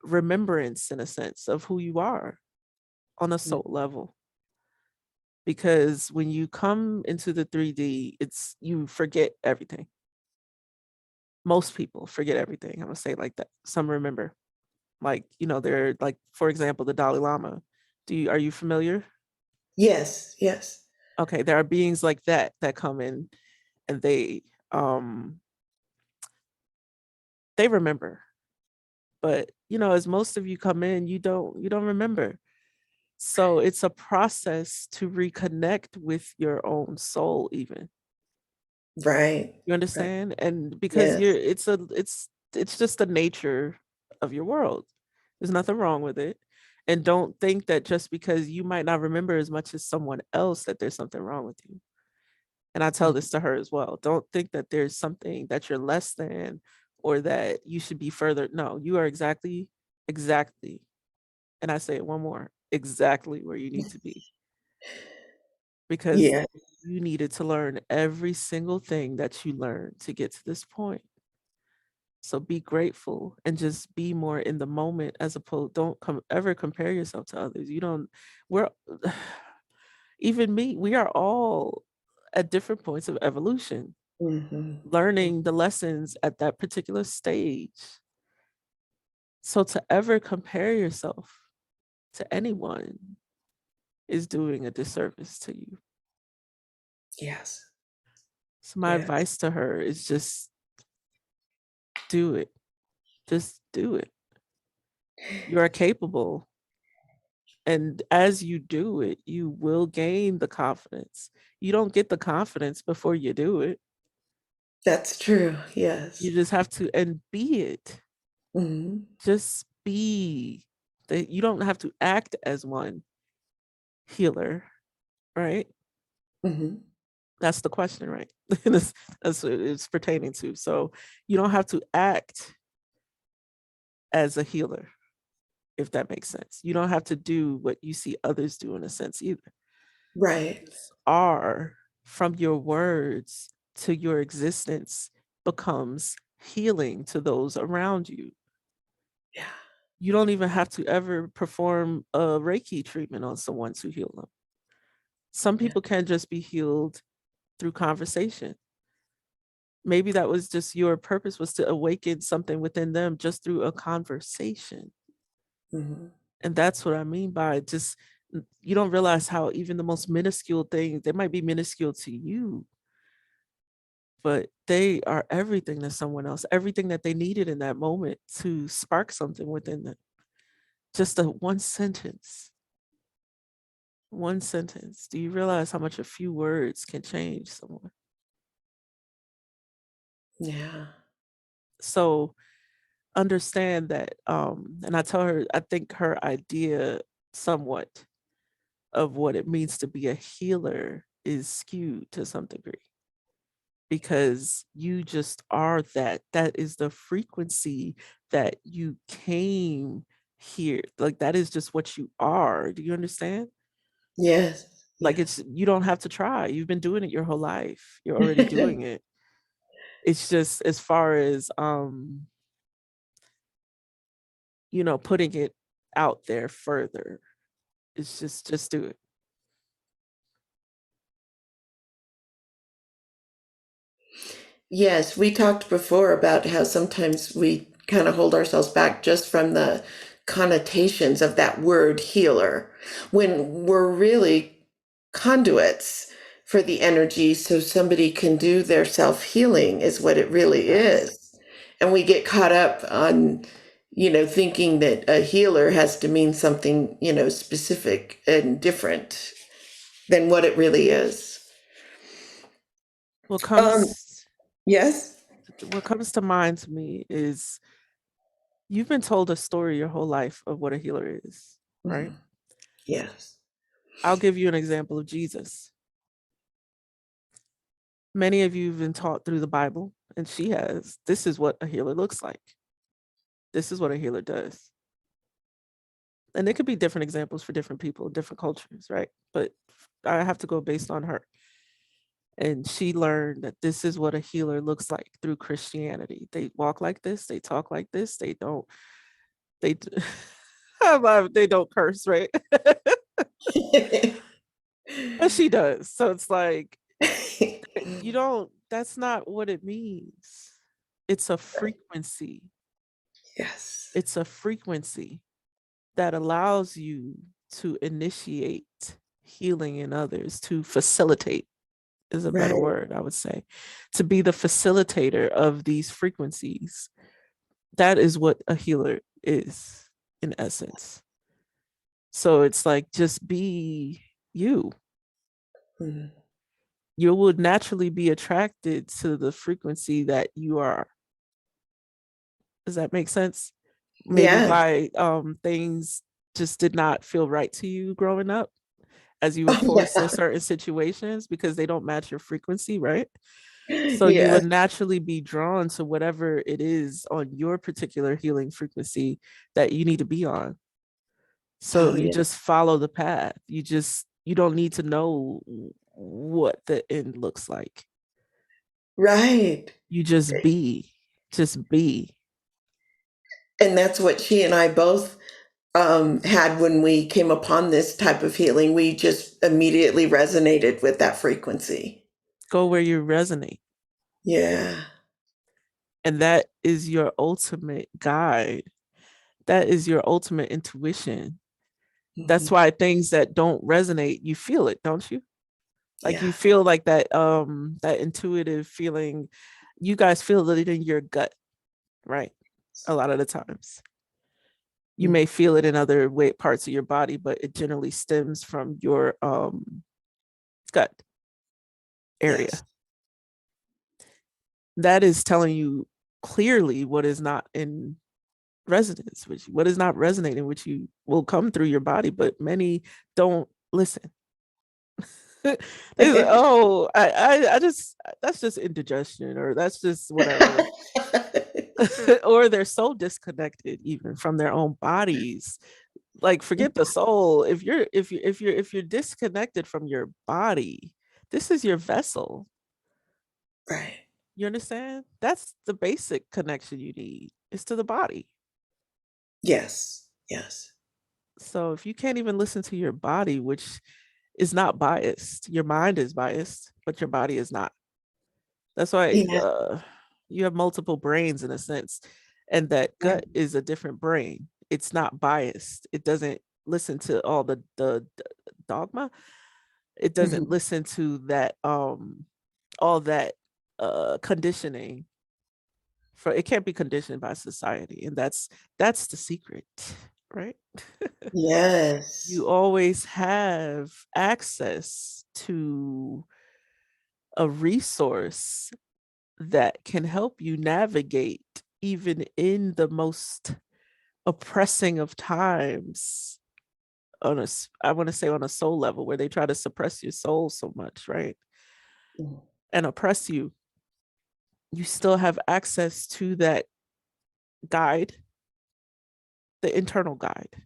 remembrance in a sense of who you are on a soul level. Because when you come into the 3D, it's you forget everything. Most people forget everything. I'm gonna say it like that. Some remember. Like, they're like, for example, the Dalai Lama. Are you familiar? Yes. Yes. Okay, there are beings like that come in and um they remember. But as most of you come in, you don't remember. So it's a process to reconnect with your own soul even. Right. You Right. understand? And because Yes. it's just the nature of your world. There's nothing wrong with it. And don't think that just because you might not remember as much as someone else that there's something wrong with you. And I tell this to her as well. Don't think that there's something that you're less than or that you should be further. No, you are exactly. And I say it one more, exactly where you need to be, because Yeah, you needed to learn every single thing that you learned to get to this point. So be grateful and just be more in the moment, as opposed, don't ever compare yourself to others. You don't, we're, even me, we are all at different points of evolution, hmm, learning the lessons at that particular stage. So to ever compare yourself to anyone is doing a disservice to you. yes, So my yes, advice to her is just do it. Just do it. You are capable. And as you do it, you will gain the confidence. You don't get the confidence before you do it. that's true. You Yes. just have to, and be it. Hmm. Just be that. You don't have to act as one healer, right? Hmm. That's the question, right? That's what it's pertaining to. So you don't have to act as a healer, if that makes sense. You don't have to do what you see others do in a sense either. Right. Just are, from your words to your existence, becomes healing to those around you. Yeah. You don't even have to ever perform a Reiki treatment on someone to heal them. Some Yeah. people can just be healed through conversation. Maybe that was just your purpose, was to awaken something within them just through a conversation. Hmm. And that's what I mean by just, you don't realize how even the most minuscule things, they might be minuscule to you, but they are everything to someone else, everything that they needed in that moment to spark something within them. Just a one sentence. One sentence. Do you realize how much a few words can change someone? Yeah. So understand that, and I tell her, I think her idea somewhat of what it means to be a healer is skewed to some degree, because you just are that. That is the frequency that you came here. Like, that is just what you are. Do you understand? Yes. Like, Yes. it's, you don't have to try. You've been doing it your whole life. You're already doing it. It's just, as far as putting it out there further. It's just do it. Yes, we talked before about how sometimes we kind of hold ourselves back just from the connotations of that word healer when we're really conduits for the energy so somebody can do their self-healing is what it really Yes. is. And we get caught up on, thinking that a healer has to mean something, specific and different than what it really is. What Um, comes yes. what comes to mind to me is, you've been told a story your whole life of what a healer is, right? Mhm. Yes. I'll give you an example of Jesus. Many of you have been taught through the Bible, and she has. This is what a healer looks like. This is what a healer does. And it could be different examples for different people, different cultures, right? But I have to go based on her. And she learned that this is what a healer looks like through Christianity. They walk like this, they talk like this, they don't, they, they don't curse, right? But she does. So it's like, you don't, that's not what it means. It's a frequency. Yes. It's a frequency that allows you to initiate healing in others, to facilitate is a better Right. word, I would say, to be the facilitator of these frequencies. That is what a healer is in essence. So it's like, just be you. Mhm. You would naturally be attracted to the frequency that you are. Does that make sense? Maybe Yes. why things just did not feel right to you growing up, as you were Oh, forced in yeah. certain situations because they don't match your frequency, right? So you Yes. would naturally be drawn to whatever it is on your particular healing frequency that you need to be on. So Oh, you yeah. just follow the path. You don't need to know what the end looks like. Right. You just be, just be. And that's what she and I both had when we came upon this type of healing. We just immediately resonated with that frequency. Go where you resonate. Yeah. And that is your ultimate guide. That is your ultimate intuition. That's Mhm. why things that don't resonate, you feel it, don't you? Like Yeah. you feel like that intuitive feeling. You guys feel it in your gut, right? A lot of the times. You Mm. may feel it in other parts of your body, but it generally stems from your gut Yes. area. That is telling you clearly what is not in resonance with you, what is not resonating with you will come through your body, but many don't listen. They say, oh, I just that's just indigestion, or that's just whatever. Or they're so disconnected even from their own bodies. Like forget the soul. If you're disconnected from your body, this is your vessel. Right. You understand? That's the basic connection you need. It's to the body. Yes. Yes. So if you can't even listen to your body, which is not biased, your mind is biased, but your body is not. That's why Yeah. you have multiple brains in a sense, and that Yeah. gut is a different brain. It's not biased. It doesn't listen to all the dogma. It doesn't Mhm. listen to that all that conditioning. For it can't be conditioned by society, and that's the secret, right? Yes. You always have access to a resource that can help you navigate even in the most oppressing of times on I want to say on a soul level where they try to suppress your soul so much, right? Mhm. And oppress you. You still have access to that guide, the internal guide,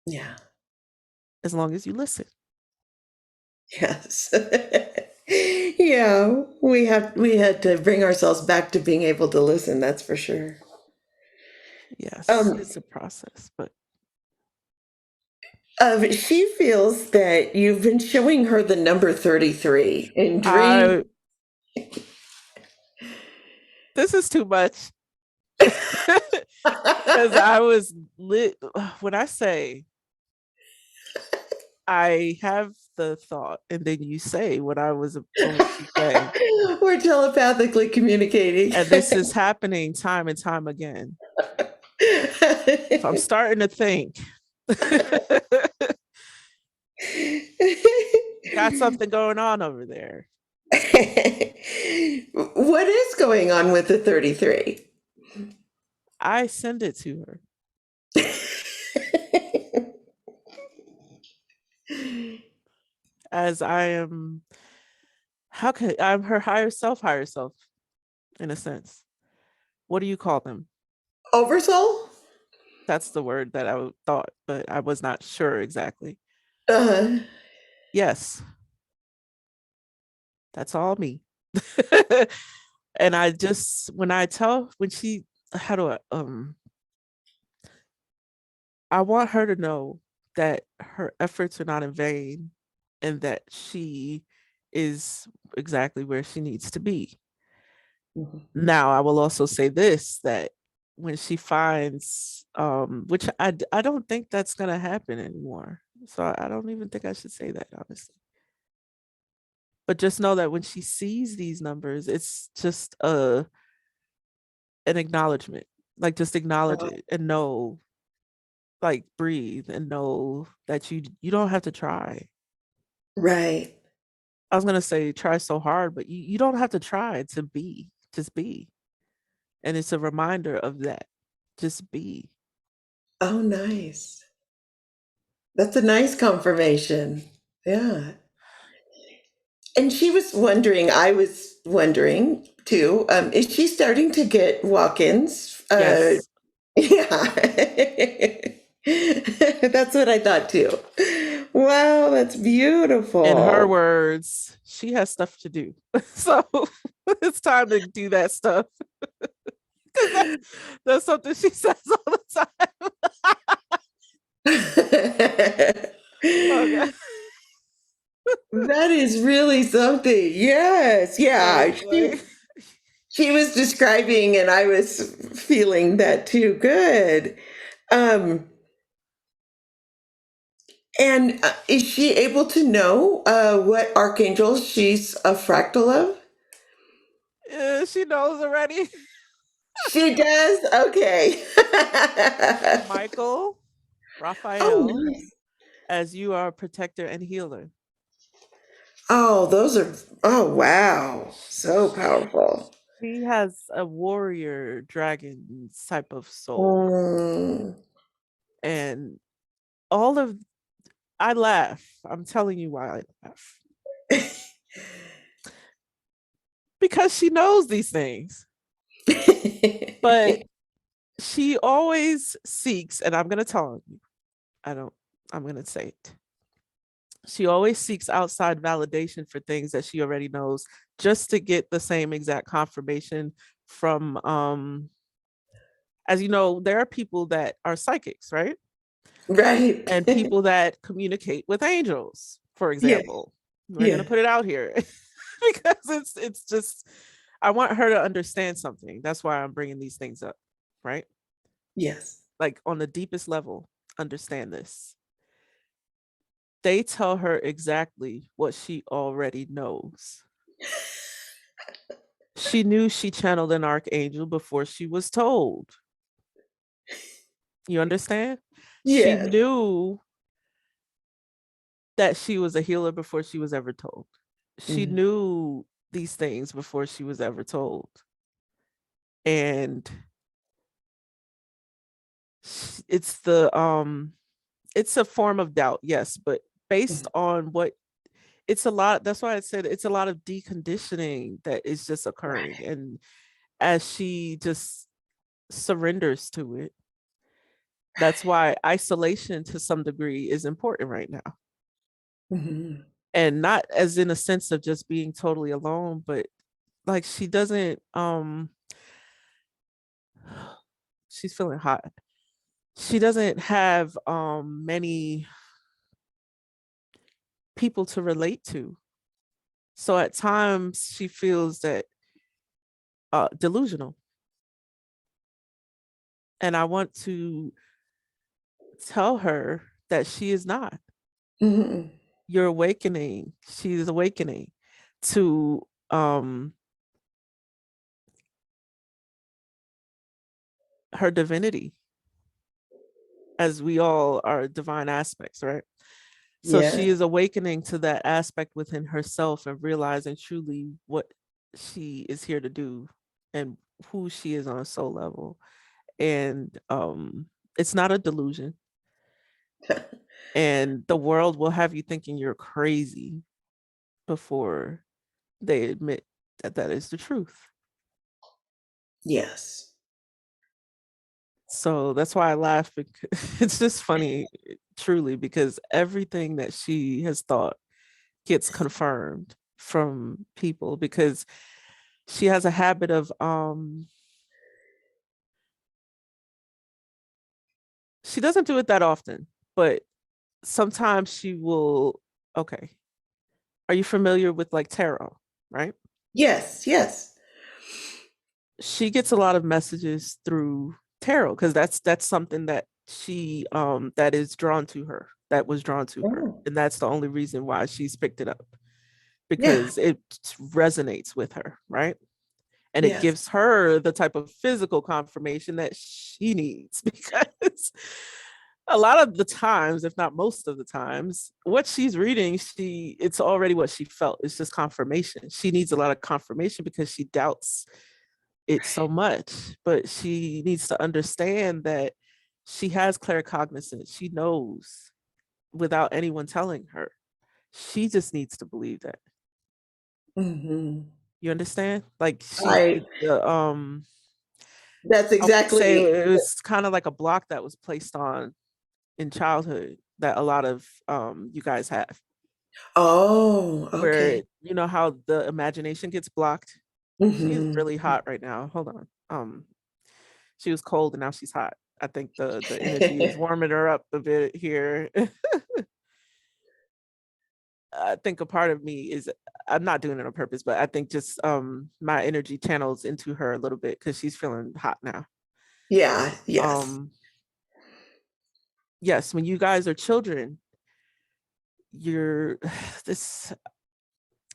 Yeah. as long as you listen. Yes. Yeah. We had to bring ourselves back to being able to listen, that's for sure. Yes, Um, it's a process, but she feels that you've been showing her the number 33 in dream. I this is too much because I was lit when I say I have the thought and then you say what I was going to say. We're telepathically communicating. And this is happening time and time again. So I'm starting to think got something going on over there. What is going on with the 33? I send it to her as I am, how can I'm her higher self in a sense. What do you call them? Oversoul? That's the word that I thought, but I was not sure exactly. Uh, Yes, that's all me. And I just when she how do I want her to know that her efforts are not in vain and that she is exactly where she needs to be. mhm. Now, I will also say this that when she finds which I don't think that's going to happen anymore. So I don't even think I should say that honestly. But just know that when she sees these numbers, it's just an acknowledgement. Like just acknowledge Uh, it and know, like breathe and know that you don't have to try. right. I was gonna say try so hard, but you don't have to try to be. Just be. And it's a reminder of that. Just be. Oh, nice. That's a nice confirmation. Yeah. And she was wondering, I was wondering too, is she starting to get walk-ins? Yes. Yeah. That's what I thought too. Wow, that's In her beautiful. words, she has stuff to do. So it's time to do that stuff. Because that's something she says all the time. Oh god. That is really something. Yes. So Yeah. like She was describing and I was feeling that too. Good. Um, and is she able to know what archangel she's a fractal of? she knows already. She does? Okay. Michael, Oh, Raphael, nice. as you are a protector and healer. Oh, those are, oh, wow. So powerful. She has a warrior dragon type of soul. Mm. And all of I laugh. I'm telling you why I laugh. Because she knows these things. But she always seeks, and I'm gonna tell you, I don't, I'm gonna say it. She always seeks outside validation for things that she already knows just to get the same exact confirmation from as you know, there are people that are psychics, right? Right. And people that communicate with angels, for Yeah. example. We're gonna Yeah. put it out here because it's just I want her to understand something. That's why I'm bringing these things up, right? Yes. Like on the deepest level, understand this. They tell her exactly what she already knows. She knew she channeled an archangel before she was told. You understand? She Yes. knew that she was a healer before she was ever told. She Mhm. knew these things before she was ever told. And it's it's a form of doubt, yes, but based on what it's a lot, that's why I said it's a lot of deconditioning that is just occurring. Right. And as she just surrenders to it, that's why isolation to some degree is important right now. Mhm. And not as in a sense of just being totally alone, but like she's feeling hot. She doesn't have many people to relate to. So at times she feels that delusional. And I want to tell her that she is not. Mhm. You're awakening. She is awakening to her divinity, as we all are divine aspects, right? So she Yes. is awakening to that aspect within herself and realizing truly what she is here to do and who she is on a soul level. And it's not a delusion. And the world will have you thinking you're crazy before they admit that that is the truth. Yes. So that's why I laugh. Because it's just funny, truly, because everything that she has thought gets confirmed from people because she has a habit of she doesn't do it that often, but sometimes she will. Okay, are you familiar with like tarot, right? Yes. Yes. She gets a lot of messages through tarot because that's something that she that is drawn to her, that was drawn to her, Oh, and that's the only reason why she's picked it up, yeah. because it resonates with her, right? And it Yes. gives her the type of physical confirmation that she needs because a lot of the times, if not most of the times, what she's reading, she it's already what she felt. It's just confirmation. She needs a lot of confirmation because she doubts it so much, but she needs to understand that she has claircognizance. She knows without anyone telling her. She just needs to believe that. Hmm. You understand? Like I, that's I would say exactly. it was kind of like a block that was placed on in childhood that a lot of you guys have, Oh, where okay. you know how the imagination gets blocked. She's Hmm. really hot right now. Hold on. She was cold and now she's hot. I think the energy is warming her up a bit here. I think a part of me is, I'm not doing it on purpose, but I think just my energy channels into her a little bit because she's feeling hot now. Yeah, yes. Um yes, when you guys are children, you're this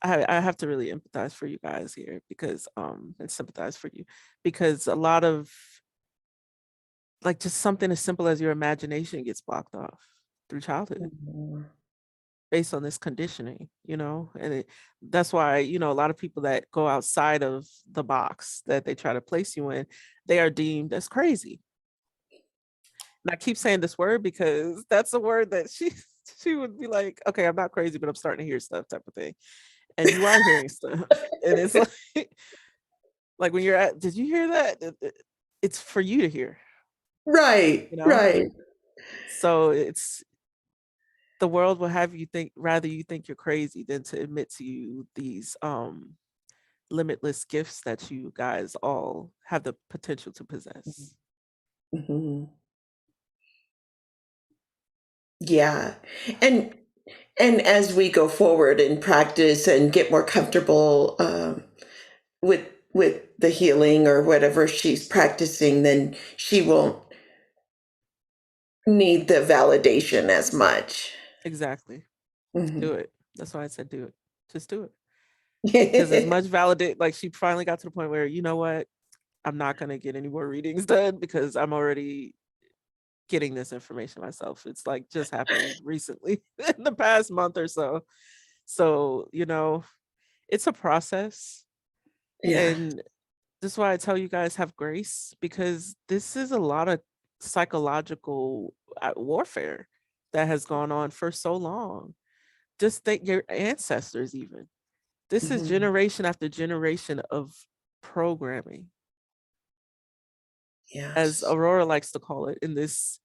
I have to really empathize for you guys here because and sympathize for you, because a lot of, like, just something as simple as your imagination gets blocked off through childhood Mhm. based on this conditioning, you know. And that's why, you know, a lot of people that go outside of the box that they try to place you in, they are deemed as crazy. And I keep saying this word because that's a word that she would be like, okay, I'm not crazy, but I'm starting to hear stuff, type of thing. And you are hearing stuff. And it's like when you're at, did you hear that? It's for you to hear, Right, you know? right. So it's, the world will have you think, rather you think you're crazy than to admit to you these limitless gifts that you guys all have the potential to possess. Mhm. Yeah. And and as we go forward and practice and get more comfortable with the healing or whatever she's practicing, then she won't need the validation as much. Exactly. Do Mhm. it. That's why I said do it. Just do it. Because as much validate, like she finally got to the point where, you know what, I'm not going to get any more readings done because I'm already getting this information myself. It's like just happened recently in the past month or so. So, you know, it's a process. Yeah. And this is why I tell you guys, have grace, because this is a lot of psychological warfare that has gone on for so long. Just think your ancestors, even. This is Mhm. generation after generation of programming, as Yes. Aurora likes to call it, in this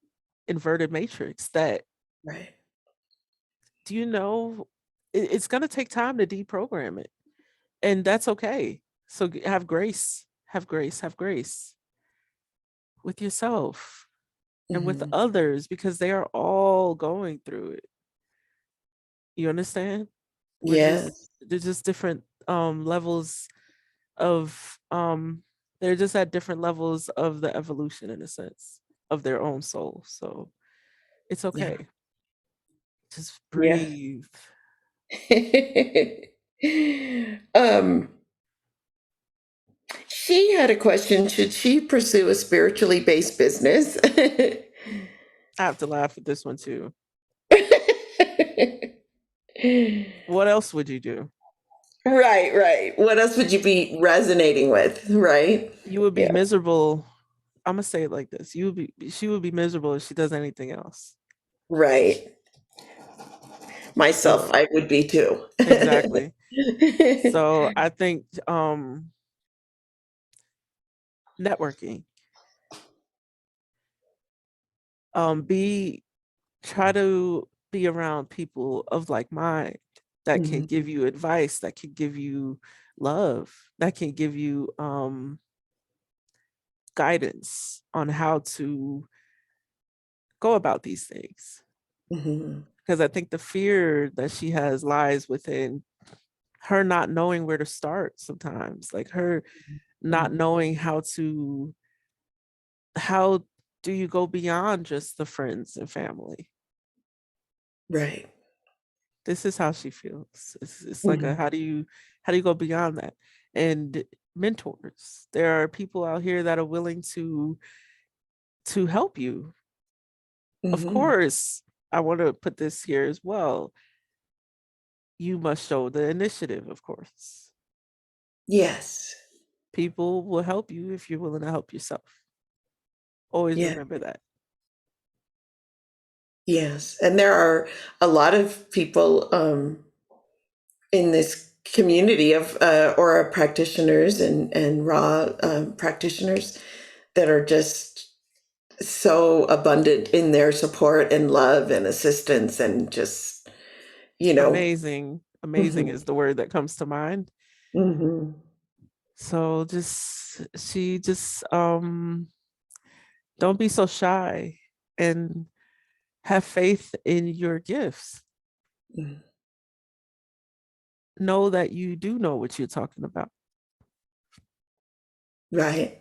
inverted matrix that, Right. do you know, it's going to take time to deprogram it. And that's okay. So have grace, have grace, have grace with yourself and with Mhm. others, because they are all going through it. You understand? We're just, Yes. there's just different levels of they're just at different levels of the evolution, in a sense, of their own soul. So it's Yeah. okay. Just Yeah. breathe. um, she had a question. Should she pursue a spiritually based business? I have to laugh at this one too. What else would you do? Right, right. What else would you be resonating with? Right? You would be Yeah. miserable. I'm gonna say it like this. You would be, she would be miserable if she does anything else. Right. Myself, So I would be too. exactly. So I think networking, be, try to be around people of like mind that can Mhm. give you advice, that can give you love, that can give you guidance on how to go about these things. Mhm. Because I think the fear that she has lies within her not knowing where to start sometimes, like her not Mhm. knowing how to, how do you go beyond just the friends and family. Right. This is how she feels. It's like a, Mhm. how do you go beyond that? And mentors, there are people out here that are willing to help you. Of Mhm. course, I want to put this here as well. You must show the initiative, of course. Yes. People will help you if you're willing to help yourself. Always Yeah. remember that. Yes. And there are a lot of people in this community of aura practitioners and raw practitioners that are just so abundant in their support and love and assistance and just, you know. Amazing. Amazing Hmm. is the word that comes to mind. Hmm. So just she just don't be so shy and have faith in your gifts. Know that you do know what you're talking about Right.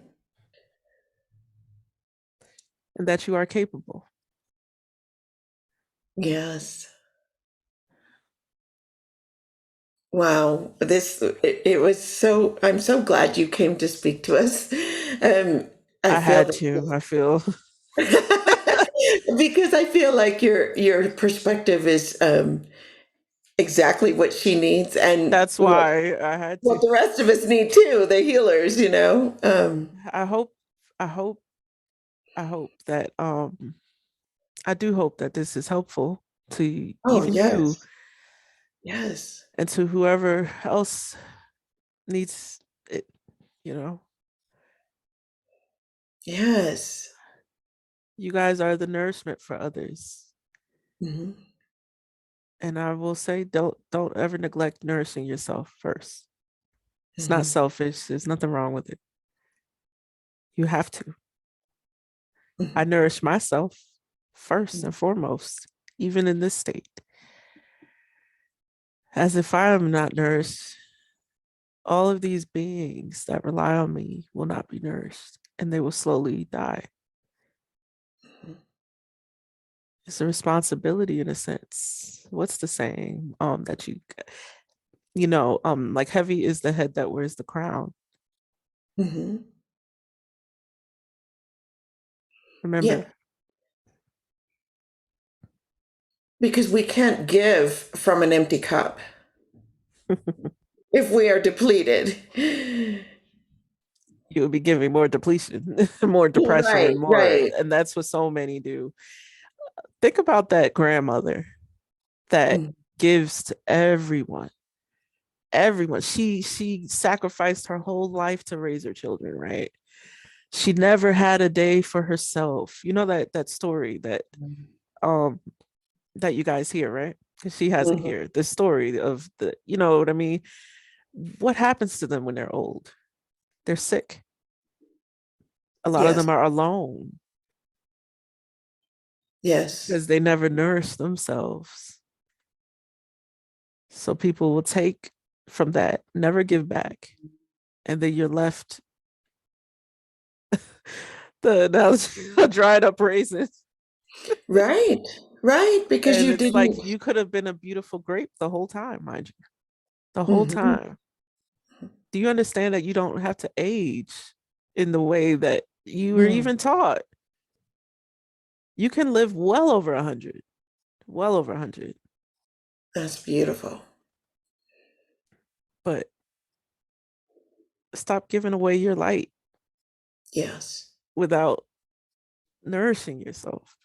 and that you are capable. Yes. Wow, it was so, I'm so glad you came to speak to us. I I feel had to. I feel because I feel like your perspective is exactly what she needs and that's why I had what to. the rest of us need too, the healers, you know. I hope I hope I hope that I do hope that this is helpful to Oh, even you yes. Yes. and to whoever else needs it, you know. Yes. You guys are the nourishment for others. Hmm. And I will say don't ever neglect nourishing yourself first. It's not Hmm. selfish. There's nothing wrong with it. You have to. I Hmm. nourish myself first and foremost, even in this state. As if I am not nourished, all of these beings that rely on me will not be nourished and they will slowly die. It's a responsibility in a sense. What's the saying? That like heavy is the head that wears the crown. Hmm. Yeah, Remember, because we can't give from an empty cup if we are depleted. you would be giving more depletion, more depression, Right, and more. right. And that's what so many do. Think about that grandmother that Mm. gives to everyone. Everyone. She sacrificed her whole life to raise her children, right? She never had a day for herself. You know that story um that you guys hear, right? Because she has it Mhm. here. The story of you know what I mean? What happens to them when they're old? They're sick. A lot of Yes, them are alone yes. because they never nourish themselves. So people will take from that, never give back. And then you're left the analogy dried up raisins. Right, right. Because And you it's like didn't. you could have been a beautiful grape the whole time, mind you. The whole Mhm. time. Do you understand that you don't have to age in the way that you were Mm. even taught? You can live well over 100, well over 100, That's beautiful. but stop giving away your light Yes. without nourishing yourself,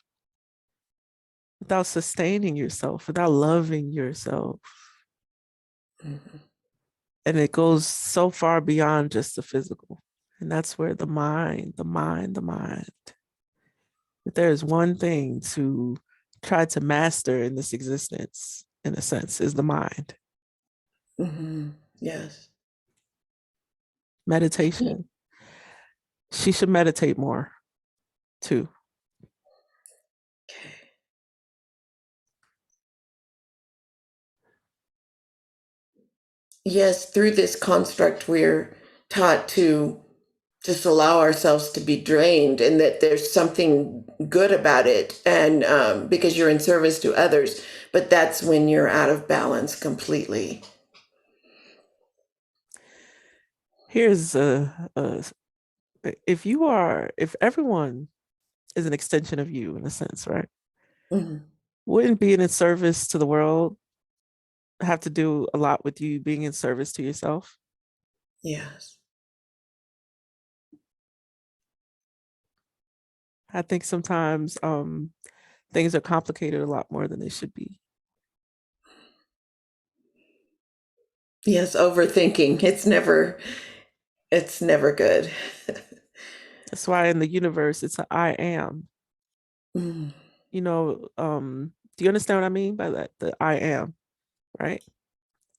without sustaining yourself, without loving yourself. Mhm. And it goes so far beyond just the physical. And that's where the mind. If there's one thing to try to master in this existence, in a sense, is the mind. Mhm. Yes. Meditation. She should meditate more too. Okay. Yes, through this construct, we're taught to just allow ourselves to be drained and that there's something good about it. And because you're in service to others, but that's when you're out of balance completely. Here's a if everyone is an extension of you in a sense, right? Mhm. Wouldn't being in service to the world have to do a lot with you being in service to yourself? Yes. I think sometimes Things are complicated a lot more than they should be. Yes, overthinking. It's never good. That's why in the universe, it's a I am. Mm, Do you understand what I mean by that? The I am, right?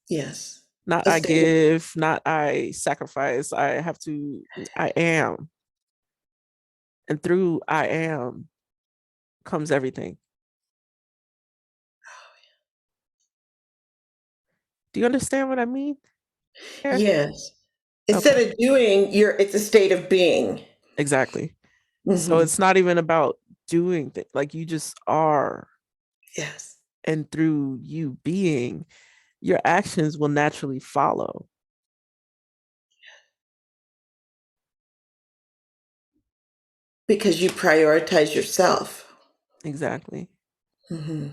yes. Not A I state of, give, not I sacrifice. I am. And through I am comes everything. Do you understand what I mean? Yeah. yes. Instead Okay. of doing, it's a state of being. Exactly. So Hmm. it's not even about doing things, like you just are. Yes. And through you being, your actions will naturally follow. Because you prioritize yourself. Exactly. Hmm.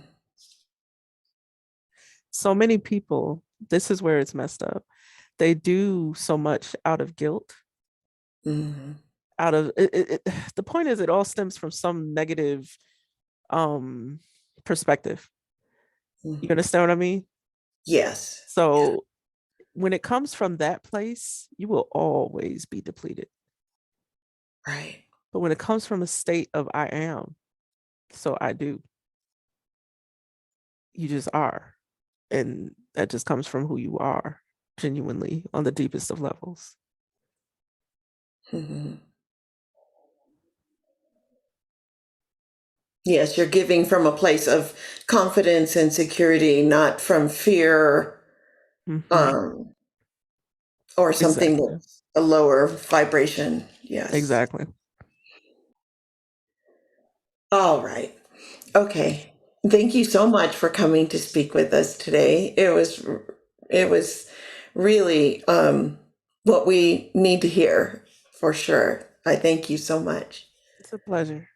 So many people, this is where it's messed up. They do so much out of guilt, Hmm. out of the point is it all stems from some negative um perspective. You Hmm. understand what I mean? Yes. Yeah. So when it comes from that place, you will always be depleted. Right. But when it comes from a state of I am, so I do, you just are. And that just comes from who you are, genuinely, on the deepest of levels. Hmm. Yes, you're giving from a place of confidence and security, not from fear, Hmm. um, or something Exactly. that's a lower vibration. Yes. Exactly. All right. Okay. Thank you so much for coming to speak with us today. It was really what we need to hear for sure. I thank you so much. It's a pleasure.